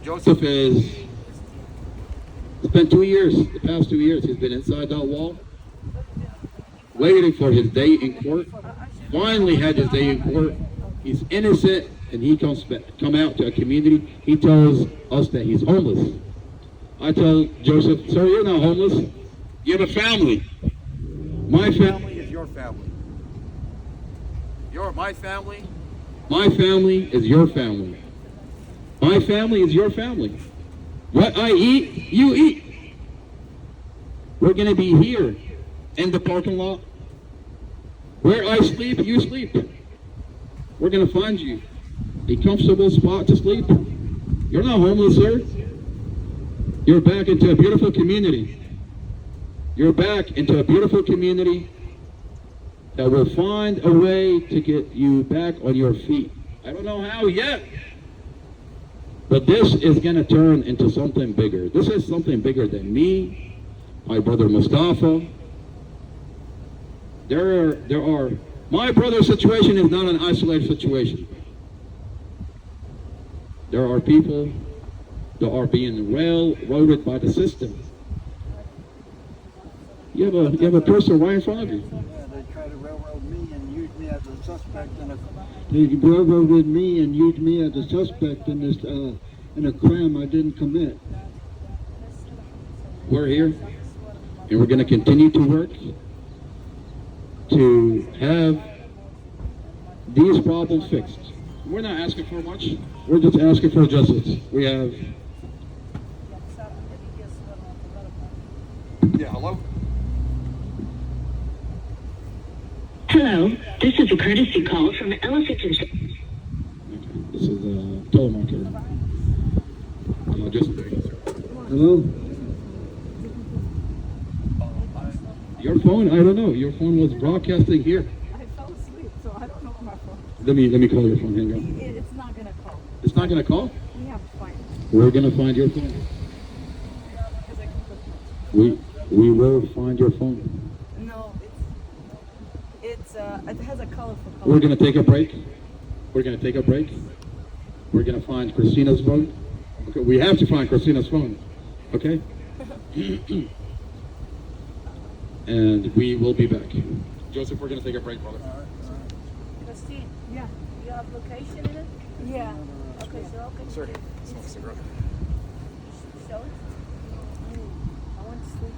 Joseph has spent 2 years, the past 2 years, he's been inside that wall, waiting for his day in court. Finally had his day in court. He's innocent, and he come out to a community. He tells us that he's homeless. I tell Joseph, sir, you're not homeless. You have a family. My family Is your family. My family. My family is your family. My family is your family. What I eat, you eat. We're going to be here in the parking lot. Where I sleep, you sleep. We're going to find you a comfortable spot to sleep. You're not homeless, sir. You're back into a beautiful community. You're back into a beautiful community that will find a way to get you back on your feet. I don't know how yet, but this is going to turn into something bigger. This is something bigger than me, my brother Mustafa. My brother's situation is not an isolated situation. There are people that are being railroaded by the system. You have a person right in front of you. Yeah, they tried to railroad me and use me as a suspect They railroaded me and used me as a suspect in this in a crime I didn't commit. We're here, and we're going to continue to work to have these problems fixed. We're not asking for much. We're just asking for justice. We have. Yeah, hello? Hello, this is a courtesy call from Elephant Insurance. Okay, this is a telemarketer. Just Hello? your phone. I don't know. Your phone was broadcasting here. I fell asleep, so I don't know my phone. Let me call your phone. Hang on. It's not gonna call. It's not gonna call. We have to find it. We're gonna find your phone. We will find your phone. No, it has a colorful color. We're gonna take a break. We're gonna take a break. We're gonna find Christina's phone. Okay, we have to find Christina's phone. Okay? And we will be back. Joseph, we're gonna take a break, brother. Christine, yeah. You have location in it? Yeah. Okay, so okay. Sir, smoke a cigarette. Show it. I want to sleep.